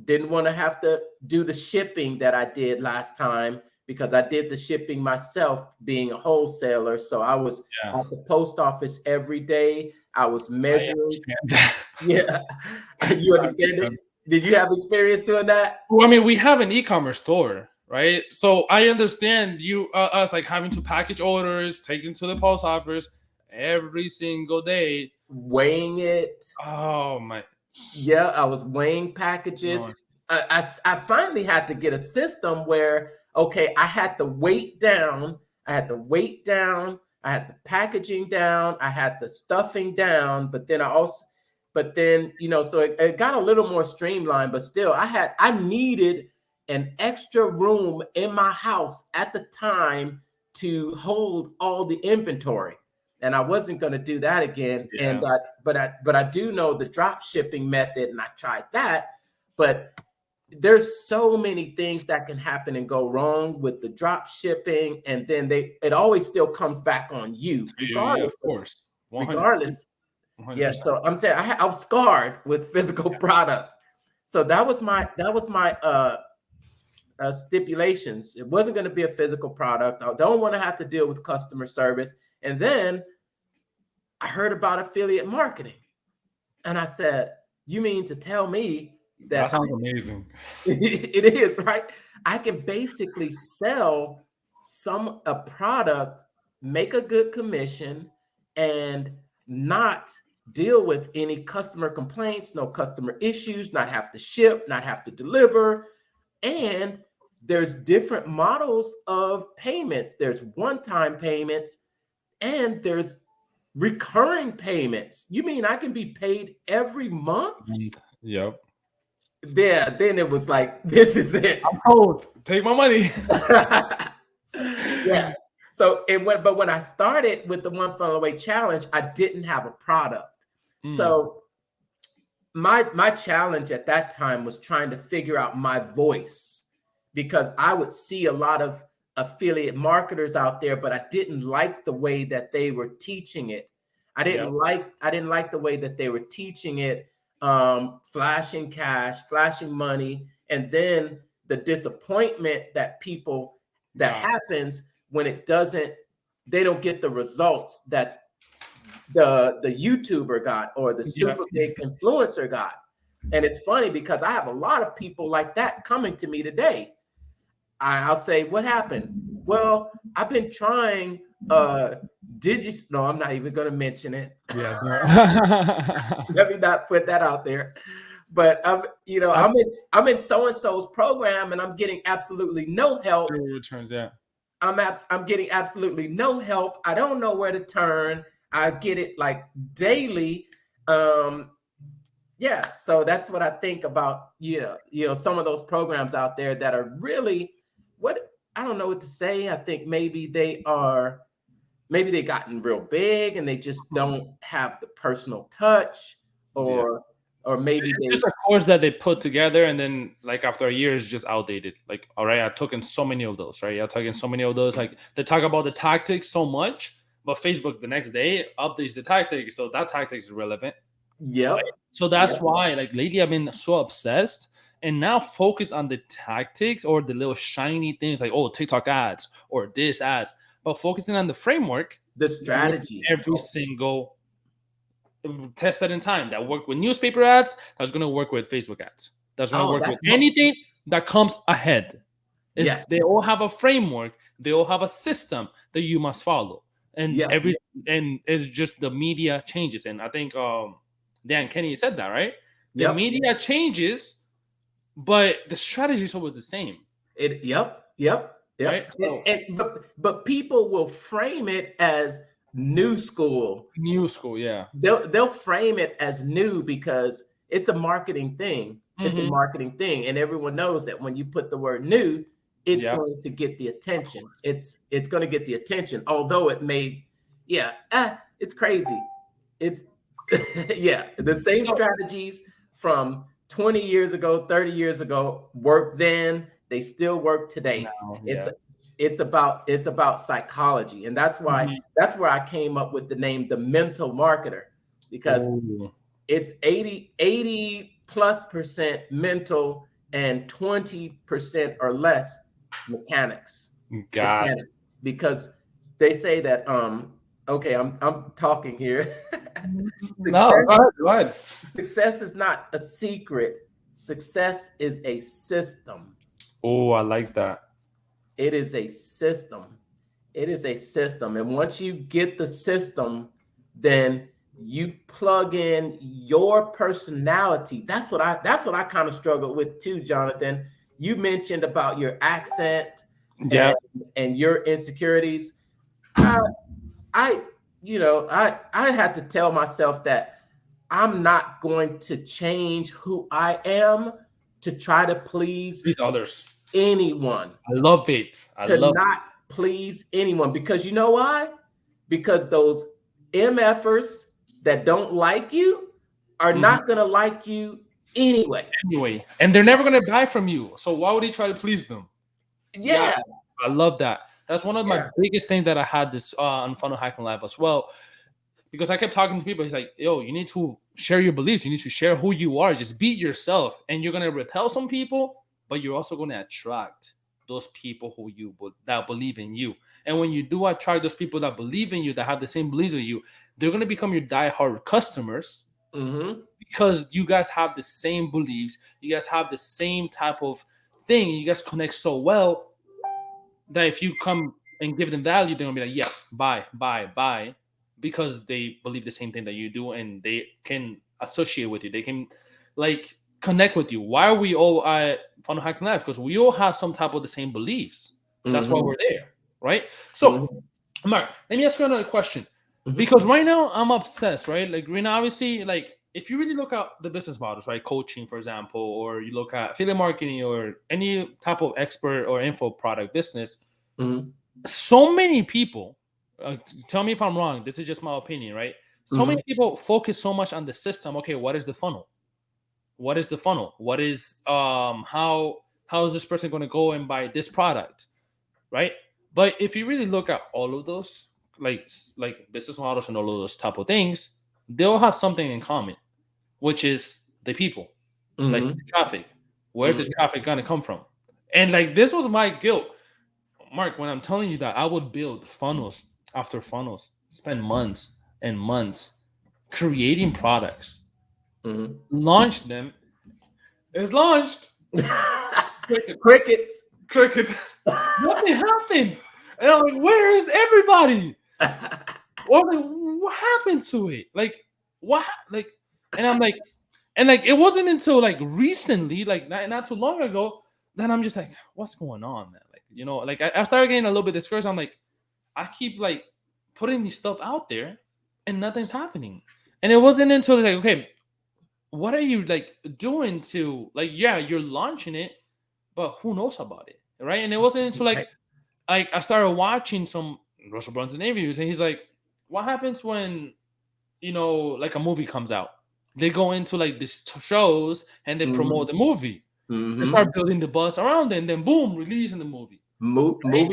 Didn't want to have to do the shipping that I did last time because I did the shipping myself being a wholesaler. So I was at the post office every day. I was measuring. Yeah. You understand it? Did you have experience doing that? Well, I mean, we have an e-commerce store, right? So I understand us like having to package orders, take them to the post office every single day, weighing it. Oh my! Yeah, I was weighing packages. No. I finally had to get a system where I had the weight down, I had the packaging down, I had the stuffing down, but then so it got a little more streamlined, but still I needed an extra room in my house at the time to hold all the inventory. And I wasn't going to do that again. Yeah. And but I do know the drop shipping method, and I tried that. But there's so many things that can happen and go wrong with the drop shipping, and then it always still comes back on you, regardless. Yeah, of course, 100%. Regardless. 100%. Yeah. So I'm saying I was scarred with physical products. So that was my stipulations. It wasn't going to be a physical product. I don't want to have to deal with customer service. And then I heard about affiliate marketing, and I said, "You mean to tell me that sounds amazing?" It is, right? I can basically sell a product, make a good commission, and not deal with any customer complaints, no customer issues, not have to ship, not have to deliver. And there's different models of payments. There's one-time payments, and there's recurring payments. You mean I can be paid every month? Yep. Yeah, then it was like, this is it. I'm cold. Take my money. Yeah. So it went, but when I started with the One Funnel Away Challenge, I didn't have a product. So my challenge at that time was trying to figure out my voice, because I would see a lot of affiliate marketers out there, but I didn't like the way that they were teaching it. I didn't like the way that they were teaching it, flashing cash, flashing money, and then the disappointment that happens when they don't get the results that the YouTuber got or the super big influencer got. And it's funny because I have a lot of people like that coming to me today. I'll say, what happened? Well, I've been trying no, I'm not even going to mention it. Yeah. Let me not put that out there. But I'm in so-and-so's program, and I'm getting absolutely no help. Returns, yeah. I'm getting absolutely no help. I don't know where to turn. I get it like daily. Yeah, so that's what I think about, some of those programs out there that are really I don't know what to say. I think maybe they've gotten real big and they just don't have the personal touch, or maybe it's just a course that they put together, and then like after a year it's just outdated. Like, all right, I've taken so many of those, right? Like they talk about the tactics so much, but Facebook the next day updates the tactics, so that tactics is relevant. Yeah. Right? So that's why, like, lately I've been so obsessed and now focus on the tactics or the little shiny things like, TikTok ads or this ads, but focusing on the framework, the strategy, every single tested in time that worked with newspaper ads, that's going to work with Facebook ads. That's going to work with anything that comes ahead. They Yes. all have a framework. They all have a system that you must follow. And Yes. and it's just the media changes. And I think Dan Kenny said that, right? The Yep. media changes, but the strategy is always the same, Yep. right? So But people will frame it as new school. new school, yeah. They'll frame it as new because it's a marketing thing. It's a Mm-hmm. marketing thing, and everyone knows that when you put the word new, it's Yeah. going to get the attention. It's going to get the attention, although it may, yeah, it's crazy. It's yeah, the same So strategies from 20 years ago, 30 years ago worked then, they still work today. now, It's yeah. it's about psychology, and Mhm. that's where I came up with the name the mental marketer, because Oh, it's 80 plus percent mental and 20% or less mechanics. God. Mechanics. Because they say that okay, I'm talking here. No, success go ahead. Go ahead. success is not a secret. Success is a system. Oh, I like that. It is a system. It is a system. And once you get the system, then you plug in your personality. That's what I kind of struggle with too, Jonathan. You mentioned about your accent and Yeah. your insecurities. I I I had to tell myself that I'm not going to change who I am to try to please These others. anyone, I love it. I to love not please anyone, because you know why? Because those MFers that don't like you are it. not going to like you anyway. Anyway, and they're never gonna buy from you. So why would he try to please them? Yeah, Yeah, I love that. That's one of my yeah. biggest thing that I had this on Funnel Hacking Live as well. Because I kept talking to people. He's like, yo, you need to share your beliefs. You need to share who you are. Just be yourself. And you're gonna repel some people, but you're also gonna attract those people that believe in you. And when you do attract those people that believe in you, that have the same beliefs as you, they're gonna become your diehard customers Mm-hmm. because you guys have the same beliefs, you guys have the same type of thing, and you guys connect so well that if you come and give them value, they're gonna be like, yes, buy, buy, buy, because they believe the same thing that you do and they can associate with you. They can like connect with you. Why are we all at Funnel Hacking Life? Because we all have some type of the same beliefs. That's why Mm-hmm. we're there, right? So Mm-hmm. Mark, let me ask you another question. Mm-hmm. Because right now I'm obsessed, right? Like right now, obviously, like if you really look at the business models, right? Coaching, for example, or you look at affiliate marketing or any type of expert or info product business, Mm-hmm. so many people, tell me if I'm wrong, this is just my opinion, right? So Mm-hmm. many people focus so much on the system. Okay, what is the funnel? What is the funnel? What is how is this person going to go and buy this product, right? But if you really look at all of those, like business models and all of those type of things, they all have something in common, which is the people, like Mm-hmm. the traffic. Where's the Mm-hmm. traffic gonna come from? And like this was my guilt, Mark, when I'm telling you that I would build funnels after funnels, spend months and months creating products, launch them. It's launched. Cricket, Crickets. cricket. Nothing happened. And I'm like, where's everybody? Or like, what happened to it? Like, what? Like, and I'm like, and like, it wasn't until like recently, like not too long ago, that I'm just like, what's going on, man? Like, like I started getting a little bit discouraged. I'm like, I keep like putting these stuff out there, and nothing's happening. And it wasn't until like, okay, what are you like doing to like, yeah, you're launching it, but who knows about it, right? And it wasn't until Right. like I started watching some Russell Brunson interviews, and he's like, what happens when like a movie comes out? They go into like these shows and they promote Mm-hmm. the movie. They Mm-hmm. start building the buzz around it, and then boom, releasing the movie. Right?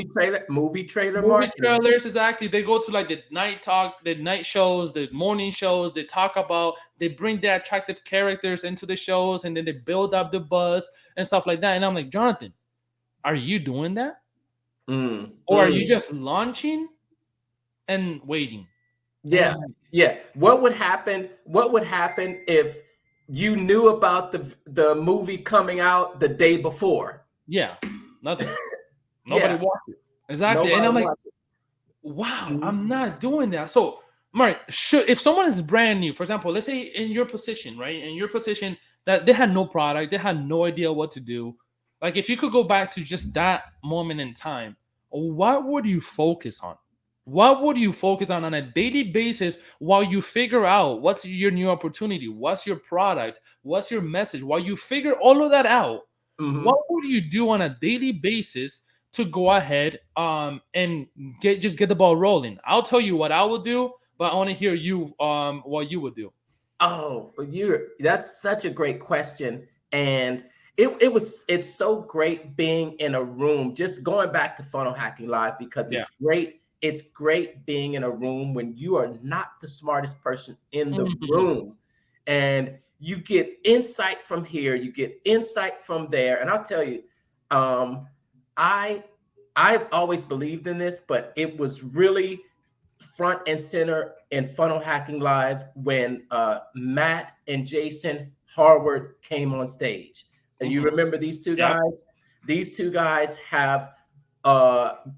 Movie trailer Movie marketing. trailers, exactly. They go to like the night talk, the night shows, the morning shows. They talk about, they bring their attractive characters into the shows, and then they build up the buzz and stuff like that. And I'm like, Jonathan, are you doing that? Mm, Or are you mm. just launching and waiting? And Yeah, I'm like, yeah. What would happen? What would happen if you knew about the movie coming out the day before? yeah, Nothing. Nobody Yeah, watched it. Exactly. And nobody I'm like, watching. wow, Mhm. I'm not doing that. So, Mark, should if someone is brand new, for example, let's say in your position, right? In your position that they had no product, they had no idea what to do. Like if you could go back to just that moment in time, what would you focus on? What would you focus on a daily basis while you figure out what's your new opportunity, what's your product, what's your message? While you figure all of that out, what Mhm. would you do on a daily basis to go ahead and get the ball rolling? I'll tell you what I would do, but I want to hear you what you would do. Oh, that's such a great question. And it's so great being in a room, just going back to Funnel Hacking Live, because Yeah. it's great being in a room when you are not the smartest person in the Mhm. room. And you get insight from here, you get insight from there. And I'll tell you, um, I I've always believed in this, but it was really front and center in Funnel Hacking Live when Matt and Jason Harward came on stage. And you Mhm. remember these two Yep. guys? These two guys have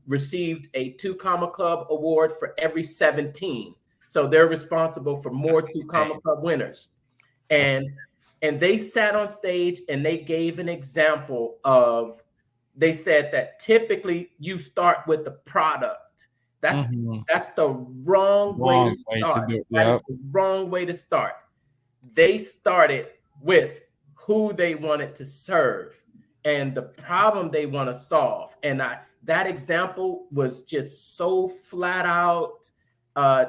received a 2 Comma Club award for every 17. So they're responsible for more That's 2 Comma insane. Club winners. That's And they sat on stage and they gave an example of, they said that typically you start with the product. That's Mhm. that's the wrong way to Wrong way to start. do it. That is Yep. the wrong way to start. They started with who they wanted to serve and the problem they want to solve. And that example was just so flat out uh,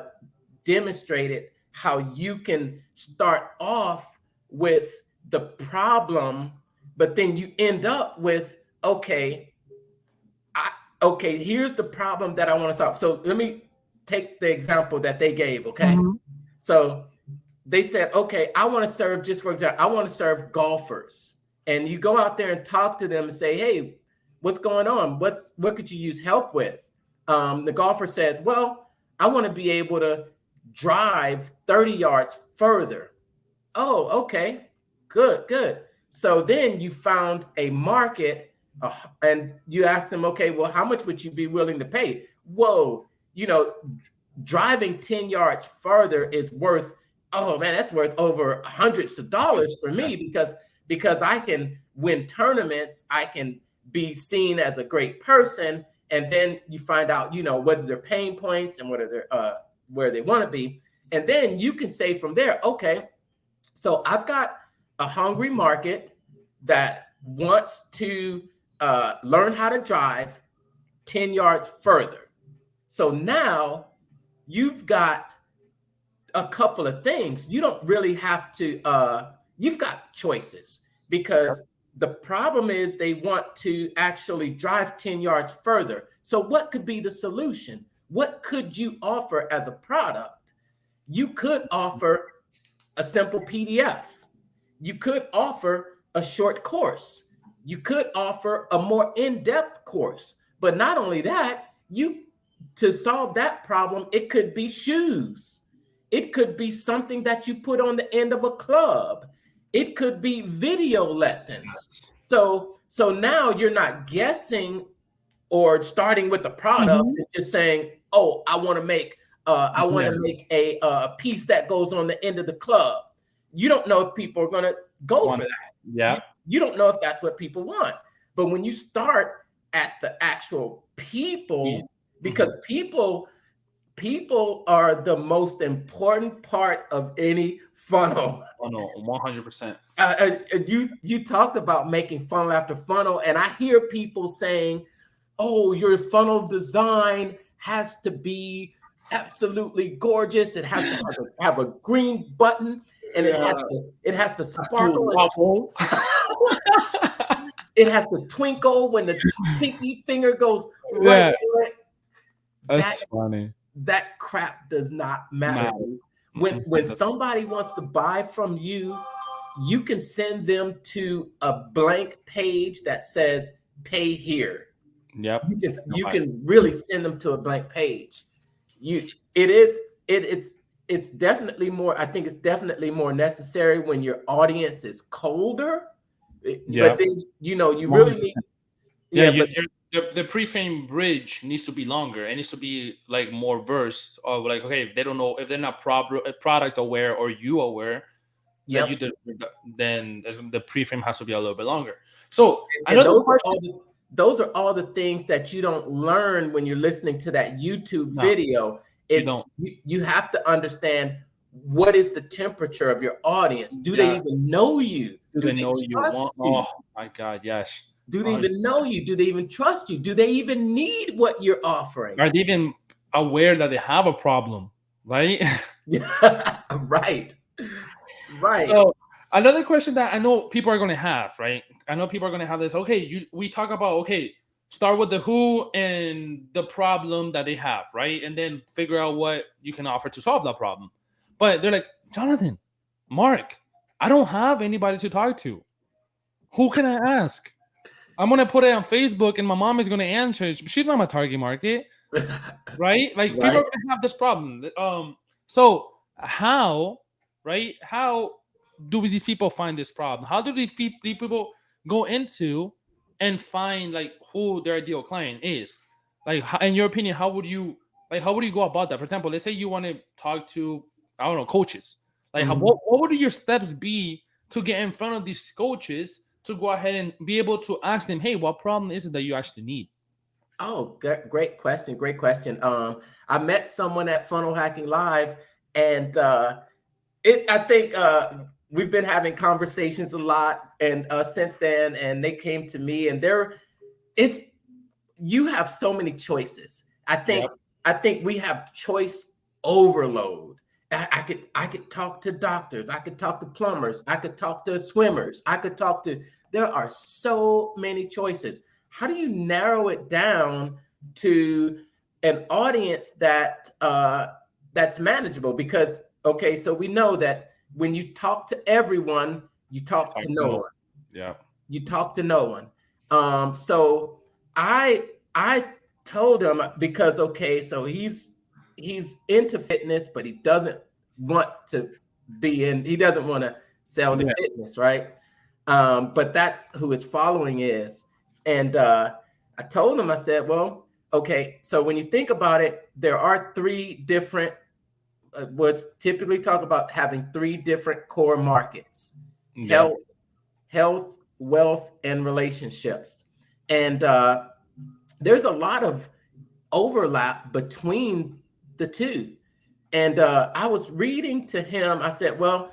demonstrated how you can start off with the problem, but then you end up with, okay, here's the problem that I want to solve. So let me take the example that they gave. Okay. Mhm. So they said, okay, I want to serve, just for example, I want to serve golfers. And you go out there and talk to them and say, hey, what's going on? What could you use help with? The golfer says, well, I want to be able to drive 30 yards further. Oh, okay. Good, good. So then you found a market and you asked them, okay, well, how much would you be willing to pay? Whoa, driving 10 yards further is worth, oh man, that's worth over hundreds of dollars for me, because I can win tournaments, I can be seen as a great person. And then you find out, whether their pain points and whether they're where they want to be. And then you can say from there, okay, so I've got a hungry market that wants to learn how to drive 10 yards further. So now you've got a couple of things. You don't really have to, you've got choices, because the problem is they want to actually drive 10 yards further. So what could be the solution? What could you offer as a product? You could offer a simple PDF. You could offer a short course. You could offer a more in-depth course. But not only that, to solve that problem, it could be shoes. It could be something that you put on the end of a club. It could be video lessons. Yes. So now you're not guessing or starting with the product Mhm. and just saying, "Oh, I want Yeah. to make a piece that goes on the end of the club." You don't know if people are going to go for One. that. Yeah. You don't know if that's what people want. But when you start at the actual people, Mhm. because people are the most important part of any funnel. Oh no, 100%. You talked about making funnel after funnel, and I hear people saying, "Oh, your funnel design has to be absolutely gorgeous. It has to have a green button, and it has Yeah. to That's too sparkle, and waffle. it has to twinkle when the pinky finger goes right Yeah, to it." That that's funny. that crap does not matter, Mad. dude. Mm-mm. When somebody wants to buy from you, you can send them to a blank page that says "Pay here." Yep. You can really send them to a blank page. You it is it it's definitely more. I think it's definitely more necessary when your audience is colder. But Yep. then you really need 100%. Yeah, Yeah, but the pre-frame bridge needs to be longer. It needs to be like more versed of like, okay, if they don't know, if they're not proper product aware or you aware that you yep. did, then the pre-frame has to be a little bit longer. So And another question. those are all the things that you don't learn when you're listening to that YouTube No, video. you It's don't. you have to understand what is the temperature of your audience. Do they Yes. even know you? Do Do they they know you trust want? you? Oh my God, yes. Do they Oh, even know you? Do they even trust you? Do they even need what you're offering? are they even aware that they have a problem? Right. Right. Right. So another question that I know people are going to have, right? I know people are going to have this. Okay, we talk about, okay, start with the who and the problem that they have, right? And then figure out what you can offer to solve that problem. But they're like, Jonathan, Mark, I don't have anybody to talk to. Who can I ask? I'm gonna put it on Facebook, and my mom is gonna answer. She's not my target market, right? Like people are Right. gonna have this problem. So how, right? How do these people find this problem? How do these people go into and find like who their ideal client is? Like, in your opinion, how would you go about that? For example, let's say you want to talk to, I don't know, coaches. Like, Mhm. what would your steps be to get in front of these coaches to go ahead and be able to ask them, hey, what problem is it that you actually need? Oh, great question. Great question. I met someone at Funnel Hacking Live, and I think we've been having conversations a lot, and since then, and they came to me, and it's you have so many choices. Yep. I think we have choice overload. I could talk to doctors, I could talk to plumbers, I could talk to swimmers, I could talk to there are so many choices. How do you narrow it down to an audience that that's manageable? Because okay, so we know that when you talk to everyone, you talk to Talk to no no. one. Yeah. You talk to no one. So I told him because okay, so he's into fitness, but he doesn't want to be in. He doesn't want to sell the Yeah. fitness, right? But that's who his following is. And I told him, I said, well, okay, so when you think about it, there are three different. Was typically talk about having three different core markets: Yeah. health, wealth, and relationships. And there's a lot of overlap between the two. And I was reading to him. I said, well,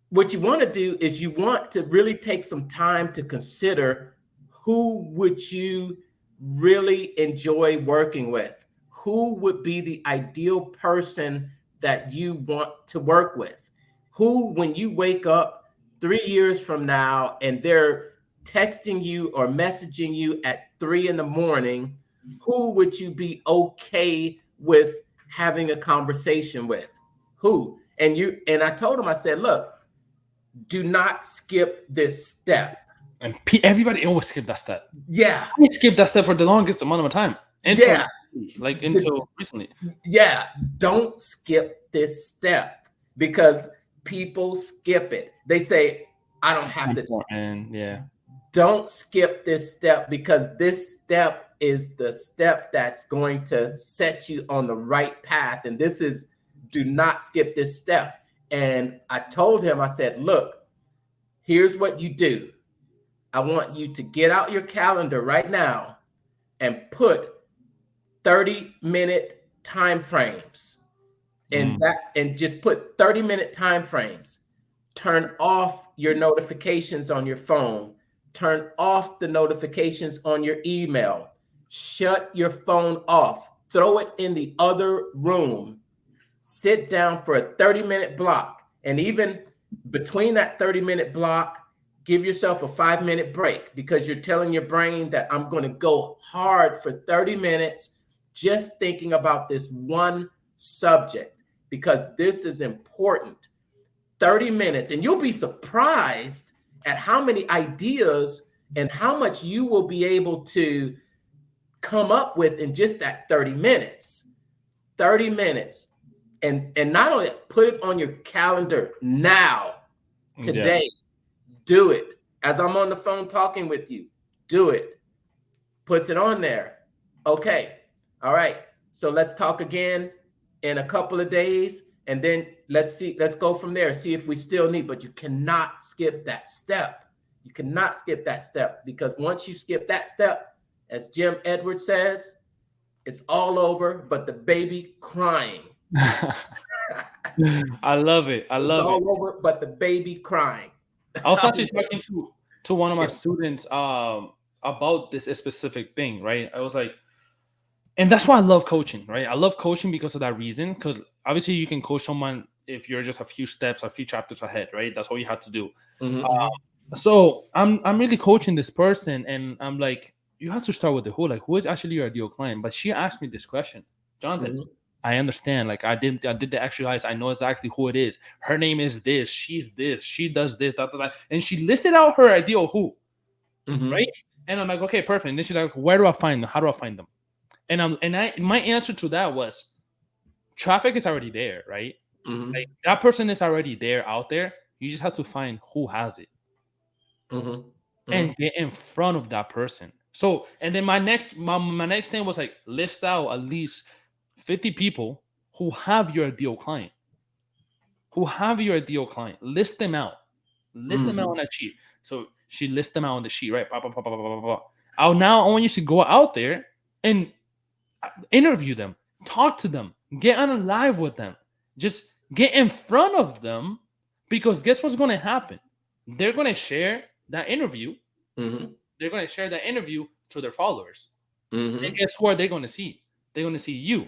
what you want to do is you want to really take some time to consider who would you really enjoy working with? Who would be the ideal person that you want to work with? Who, when you wake up 3 years from now and they're texting you or messaging you at 3 in the morning, who would you be okay with having a conversation with? Who? And I told him, I said, look, do not skip this step. And everybody always skip that step. Yeah, I skipped that step for the longest amount of time until yeah, like until recently. yeah. Don't skip this step because people skip it. They say, I don't It's have to. important. Yeah. Don't skip this step because this step is the step that's going to set you on the right path. And this is, do not skip this step. And I told him, I said, look, here's what you do. I want you to get out your calendar right now and put 30-minute time frames and Mm. just put 30-minute time frames. Turn off your notifications on your phone. Turn off the notifications on your email. Shut your phone off. Throw it in the other room. Sit down for a 30-minute block. And even between that 30-minute block, give yourself a 5-minute break because you're telling your brain that I'm going to go hard for 30 minutes just thinking about this one subject because this is important. 30 minutes, and you'll be surprised at how many ideas and how much you will be able to come up with in just that 30 minutes. 30 minutes. And not only put it on your calendar now, Yeah. today, do it. As I'm on the phone talking with you, Do it. Puts it on there. Okay. All right. So let's talk again in a couple of days. And then let's go from there. See if we still need, but you cannot skip that step. You cannot skip that step, because once you skip that step, as Jim Edwards says, it's all over, but the baby crying. I love it. I It's love it. all over, but the baby crying. I was actually talking to one of my Yeah. students about this specific thing, right? I was like, and that's why I love coaching, right? I love coaching because of that reason. Because obviously, you can coach someone if you're just a few steps, a few chapters ahead, right? That's all you have to do. Mm-hmm, So I'm really coaching this person, and I'm like, you have to start with the who, like, who is actually your ideal client? But she asked me this question, Jonathan. mm-hmm, I understand. Like, I did the exercise. I know exactly who it is. Her name is this. She's this. She does this. That, that, that. And she listed out her ideal who, mm-hmm, right? And I'm like, okay, perfect. And then she's like, where do I find them? How do I find them? And my answer to that was, traffic is already there, right? mm-hmm, Like, that person is already there out there. You just have to find who has it mm-hmm, mm-hmm, and get in front of that person. So, and then my next thing was like, list out at least 50 people who have your ideal client, List them out. List them out mm-hmm, on that sheet. So she lists them out on the sheet, right? Bah, bah, bah, bah, bah, bah, bah. I want you to go out there and interview them, talk to them, get on a live with them, just get in front of them, because guess what's going to happen? They're going to share that interview. mm-hmm, They're going to share that interview to their followers. And mm-hmm, guess what they're going to see? They're going to see you.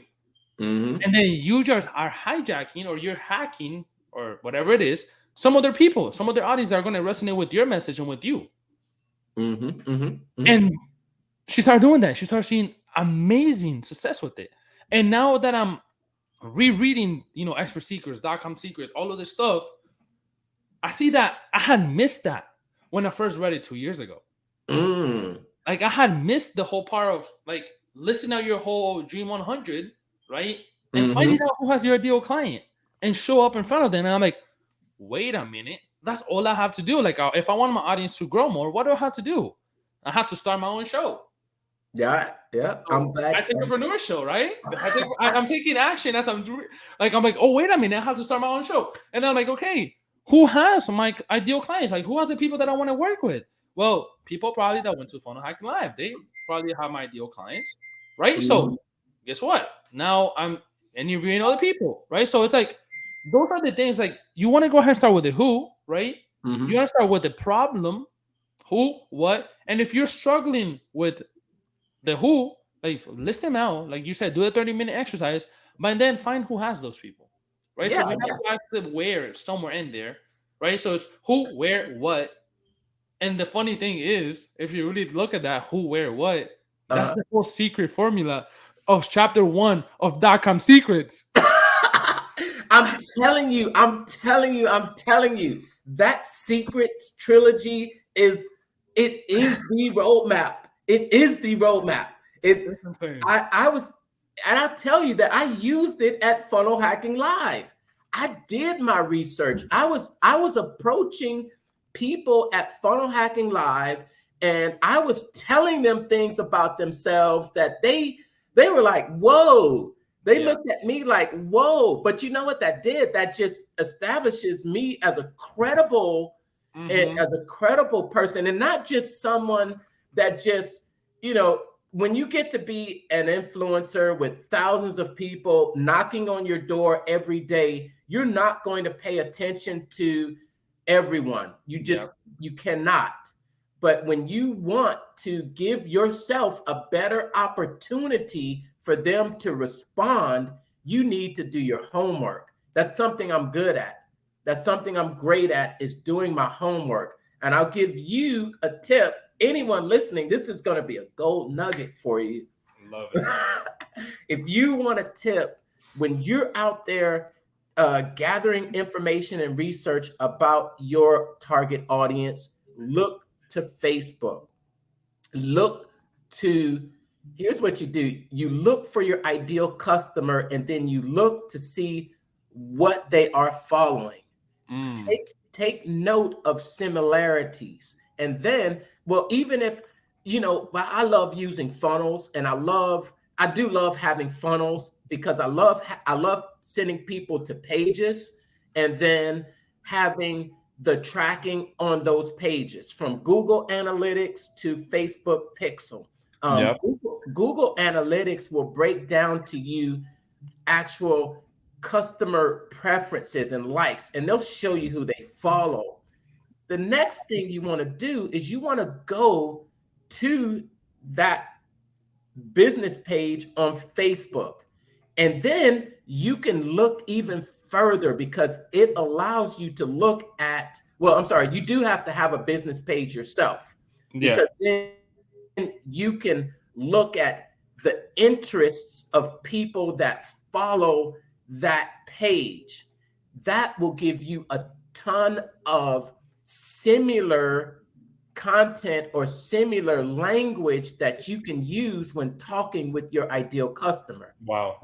mm-hmm. And then you just are hijacking, or you're hacking, or whatever it is, some other people, some other audience that are going to resonate with your message and with you. Mm-hmm. Mm-hmm. Mm-hmm. And she started doing that. She started seeing amazing success with it. And now that I'm rereading, Expert Secrets, .com Secrets, all of this stuff, I see that I had missed that when I first read it 2 years ago. Mm. Like, I had missed the whole part of, like, listing out your whole Dream 100, right? And finding Mm-hmm. out who has your ideal client and show up in front of them. And I'm like, wait a minute. That's all I have to do. Like, if I want my audience to grow more, what do I have to do? I have to start my own show. Yeah, yeah. I'm So, glad. I take entrepreneur show, right? I'm taking action as I'm doing. Like, I'm like, oh, wait a minute, I have to start my own show. And I'm like, okay, who has my ideal clients? Like, who has the people that I want to work with? Well, people probably that went to Funnel Hacking Live, they probably have my ideal clients, right? So, Mm-hmm. guess what? Now I'm interviewing other people, right? So it's like, those are the things. Like, you want to go ahead and start with the who, right? You Mm-hmm. want to start with the problem, who, what, and if you're struggling with the who, like, list them out, like you said, do a 30-minute exercise, but then find who has those people, right? So Yeah, we have yeah. to ask the where somewhere in there, right? So it's who, where, what. And the funny thing is, if you really look at that who, where, what, that's Uh-huh. the whole secret formula of chapter 1 of .com Secrets. I'm telling you, that Secrets trilogy is the roadmap. It is the roadmap. It's That's insane. I was, and I'll tell you that I used it at Funnel Hacking Live. I did my research. I was approaching people at Funnel Hacking Live, and I was telling them things about themselves that they were like, whoa. They Yeah. looked at me like, whoa. But you know what that did? That just establishes me as a credible Mm-hmm. person, and not just someone that just, when you get to be an influencer with thousands of people knocking on your door every day, you're not going to pay attention to everyone. Yeah. You cannot. But when you want to give yourself a better opportunity for them to respond, you need to do your homework. That's something I'm good at. That's something I'm great at, is doing my homework. And I'll give you a tip. Anyone listening, this is going to be a gold nugget for you. Love it. If you want a tip, when you're out there gathering information and research about your target audience, look to Facebook. Look to, here's what you do: you look for your ideal customer, and then you look to see what they are following. Mm. Take note of similarities. And then, well, even if but I love using funnels, and I do love having funnels because I love sending people to pages and then having the tracking on those pages from Google Analytics to Facebook Pixel. Yep. Google Analytics will break down to you actual customer preferences and likes, and they'll show you who they follow. The next thing you want to do is you want to go to that business page on Facebook. And then you can look even further because it allows you to look at, well, I'm sorry, you do have to have a business page yourself, Yeah. because then you can look at the interests of people that follow that page. That will give you a ton of similar content or similar language that you can use when talking with your ideal customer. Wow.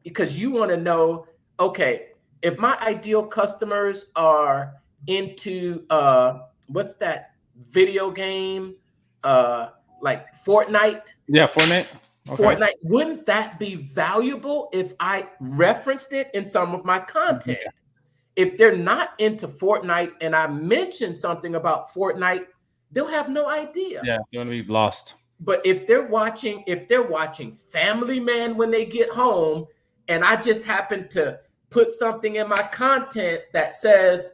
Because you want to know, okay, if my ideal customers are into what's that video game, like Fortnite? Yeah, Fortnite. Okay. Fortnite, wouldn't that be valuable if I referenced it in some of my content? Yeah. If they're not into Fortnite and I mention something about Fortnite, they'll have no idea. Yeah, you want to be lost. But if they're watching Family Man when they get home, and I just happen to put something in my content that says,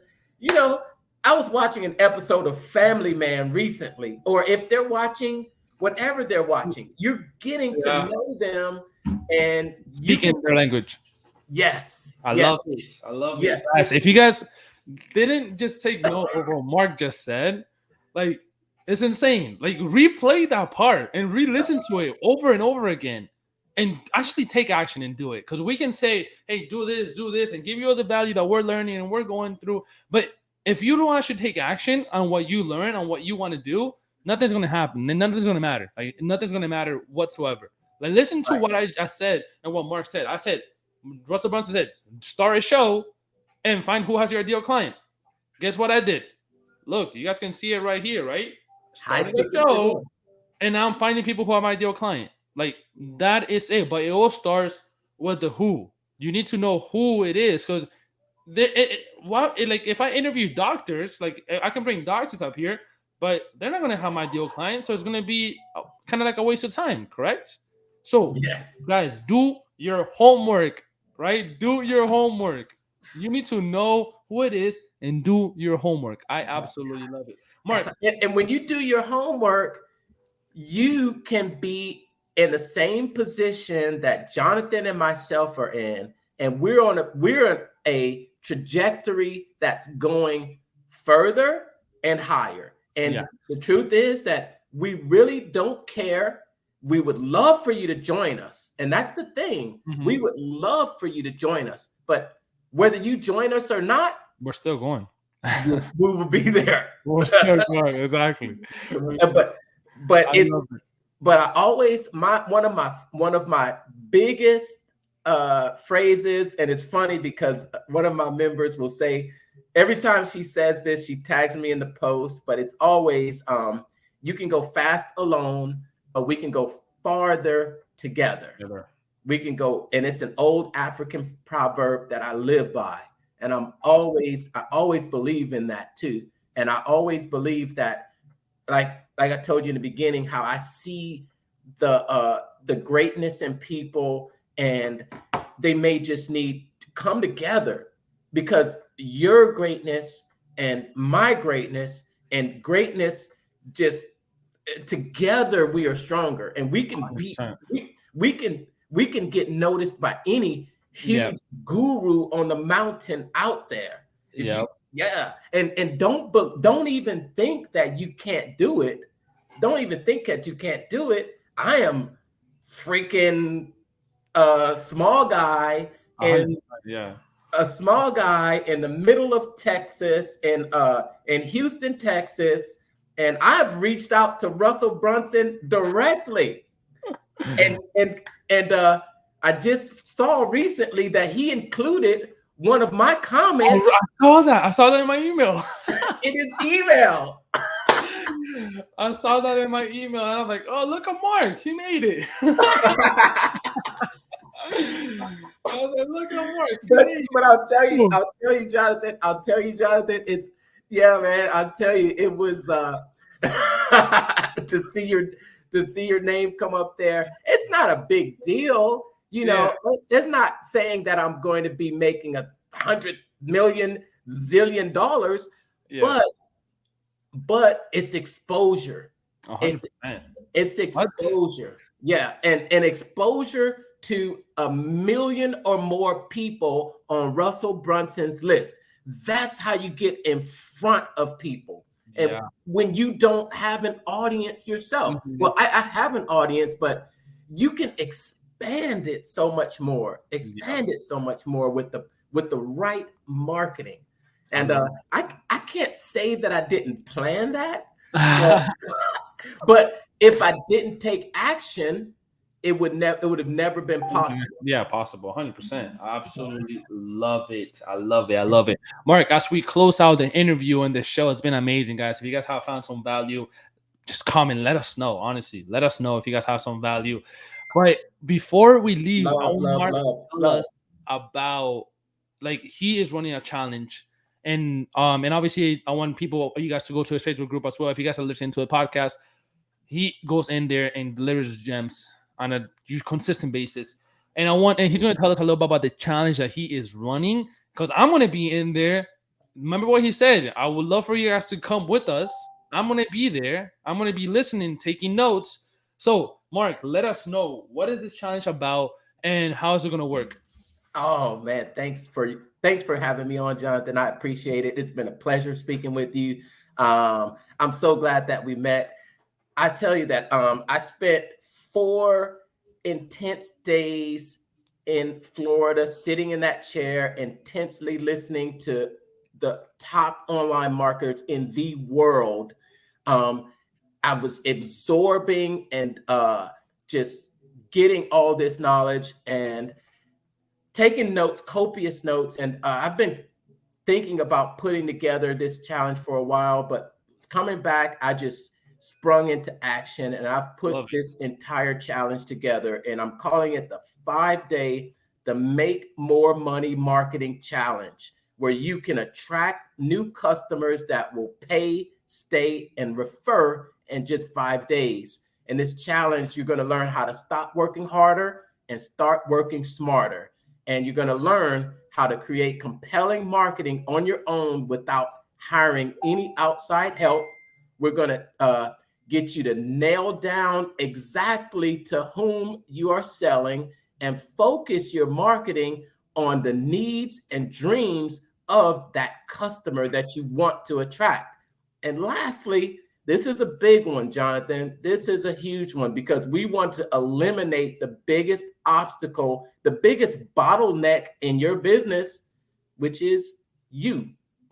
I was watching an episode of Family Man recently, or if they're watching whatever they're watching, you're getting to know them and speaking their language. Yes. I love this. I love this. Yes. If you guys didn't just take note of what Mark just said, like, it's insane. Like, replay that part and re-listen to it over and over again and actually take action and do it. Because we can say, hey, do this, and give you all the value that we're learning and we're going through. But if you don't actually take action on what you learn, on what you want to do, nothing's going to happen and nothing's going to matter. Like, nothing's going to matter whatsoever. Like, listen to what I said and what Mark said. I said, Russell Brunson said, start a show and find who has your ideal client. Guess what I did? Look, you guys can see it right here, right? Started a show, and now I'm finding people who are my ideal client. Like, that is it. But it all starts with the who. You need to know who it is, because if I interview doctors, like, I can bring doctors up here, but they're not going to have my ideal client, so it's going to be kind of like a waste of time, correct? So, guys, do your homework, right? Do your homework. You need to know who it is and do your homework. I absolutely love it. Mark. And when you do your homework, you can be in the same position that Jonathan and myself are in, and we're on a trajectory that's going further and higher. And the truth is that we really don't care. We would love for you to join us. And that's the thing. Mm-hmm. We would love for you to join us. But whether you join us or not, we're still going. We will be there. We're still going, exactly. But I always, one of my biggest phrases, and it's funny because one of my members will say, every time she says this, she tags me in the post, but it's always, you can go fast alone, but we can go farther together. We can go, and it's an old African proverb that I live by. And I always believe in that too. And I always believe that, like I told you in the beginning, how I see the greatness in people, and they may just need to come together, because your greatness and my greatness and greatness, just together we are stronger, and we can be we can get noticed by any huge guru on the mountain out there. And don't even think that you can't do it. Don't even think that you can't do it. I am freaking small guy and a small guy in the middle of Texas, in Houston, Texas, and I've reached out to Russell Brunson directly, and I just saw recently that he included one of my comments. I saw that in my email. In his email. I saw that in my email and I'm like, oh, look at Mark. He made it. I was like, look at Mark. He made But it. I'll tell you, Jonathan, it's yeah, man. I'll tell you, it was to see your name come up there. It's not a big deal, you Yeah. know. It's not saying that I'm going to be making 100 million zillion dollars, Yeah. but it's exposure. It's 100%. it's What? exposure. Yeah, and exposure to a million or more people on Russell Brunson's list. That's how you get in front of people. And Yeah. when you don't have an audience yourself, Mhm. well, I have an audience, but you can expand it so much more. Yeah. Expand it so much more with the right marketing. I And love I can't say that I didn't plan that, but it. if I didn't take action, it would have never been possible. Yeah, possible. 100%. I absolutely love it. I love it. I love it. Mark, as we close out the interview and the show, it's been amazing, guys. If you guys have found some value, just comment. Let us know. Honestly, let us know if you guys have some value. But before we leave, I Love, want love, Mark to love, tell love. us about, like, he is running a challenge. And obviously I want you guys to go to his Facebook group as well. If you guys are listening to the podcast, he goes in there and delivers gems on a consistent basis. And he's going to tell us a little bit about the challenge that he is running, because I'm going to be in there. Remember what he said? I would love for you guys to come with us. I'm going to be there. I'm going to be listening, taking notes. So, Mark, let us know, what is this challenge about and how is it going to work? Oh man, thanks for having me on, Jonathan. I appreciate it. It's been a pleasure speaking with you. I'm so glad that we met. I tell you that I spent 4 intense days in Florida, sitting in that chair, intensely listening to the top online marketers in the world. Um, I was absorbing and just getting all this knowledge and taking notes, copious notes. And I've been thinking about putting together this challenge for a while, but it's coming back. I just sprung into action and I've put Love it. this entire challenge together, and I'm calling it the 5-day, the Make More Money Marketing Challenge, where you can attract new customers that will pay, stay, and refer in just 5 days. In this challenge, you're going to learn how to stop working harder and start working smarter. And you're going to learn how to create compelling marketing on your own without hiring any outside help. We're going to get you to nail down exactly to whom you are selling and focus your marketing on the needs and dreams of that customer that you want to attract. And lastly, this is a big one, Jonathan. This is a huge one because we want to eliminate the biggest obstacle, the biggest bottleneck in your business, which is you.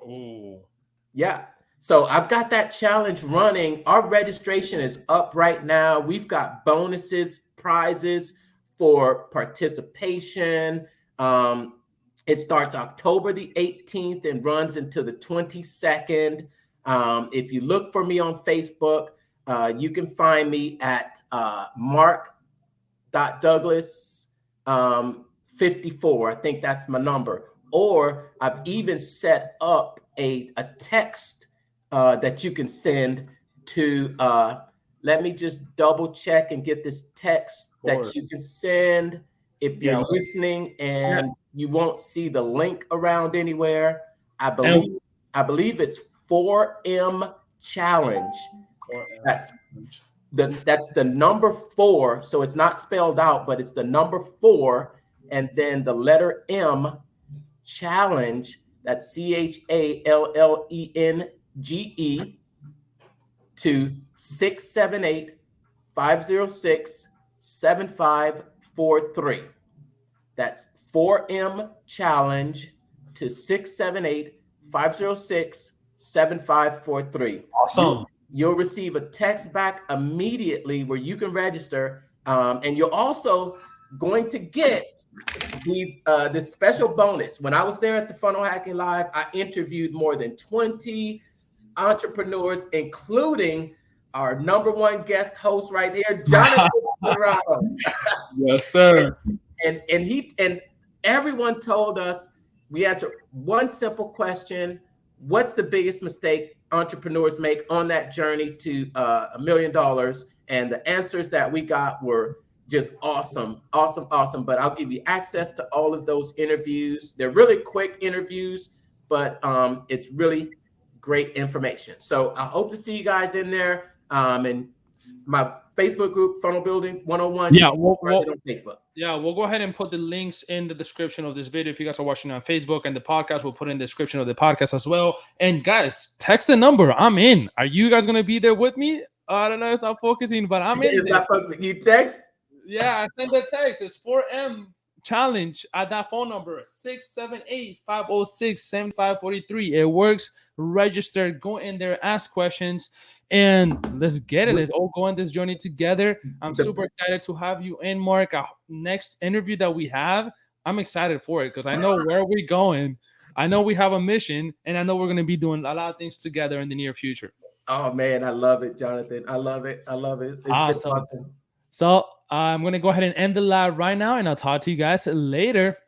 Oh, Yeah. So I've got that challenge running. Our registration is up right now. We've got bonuses, prizes for participation. It starts October the 18th and runs until the 22nd. If you look for me on Facebook, you can find me at Mark.Douglas 54. I think that's my number. Or I've even set up a text that you can send to, let me just double check and get this text or that you can send if yeah, you're listening yeah. and you won't see the link around anywhere. I And believe I believe it's 4M challenge. That's the number 4. So it's not spelled out, but it's the number 4 and then the letter M challenge. That's CHALLENGE to 678-506-7543. That's 4M challenge to 678-506-7543. awesome. You'll receive a text back immediately where you can register. And you're also going to get this special bonus. When I was there at the Funnel Hacking Live, I interviewed more than 20 entrepreneurs, including our number one guest host right here, Jonathan Zamorano. Yes, sir. And everyone told us we answered one simple question: what's the biggest mistake entrepreneurs make on that journey to $1 million? And the answers that we got were just awesome, awesome, awesome. But I'll give you access to all of those interviews. They're really quick interviews, but it's really great information. So I hope to see you guys in there. And my Facebook group, Funnel Building 101. Yeah, You can find it on Facebook. Yeah, we'll go ahead and put the links in the description of this video. If you guys are watching on Facebook, and the podcast, we'll put in the description of the podcast as well. And guys, text the number. I'm in. Are you guys going to be there with me? I don't know. It's not focusing, but I'm in. It's not focusing. You text? Yeah, I sent the text. It's 4M challenge at that phone number, 678-506-7543. It works. Register. Go in there. Ask questions. And let's get it. Let's all go on this journey together. I'm super excited to have you in, Mark. Next interview that we have, I'm excited for it because I know where we're going. I know we have a mission, and I know we're going to be doing a lot of things together in the near future. Oh, man. I love it, Jonathan. I love it. I love it. It's Awesome. been awesome. So I'm going to go ahead and end the live right now, and I'll talk to you guys later.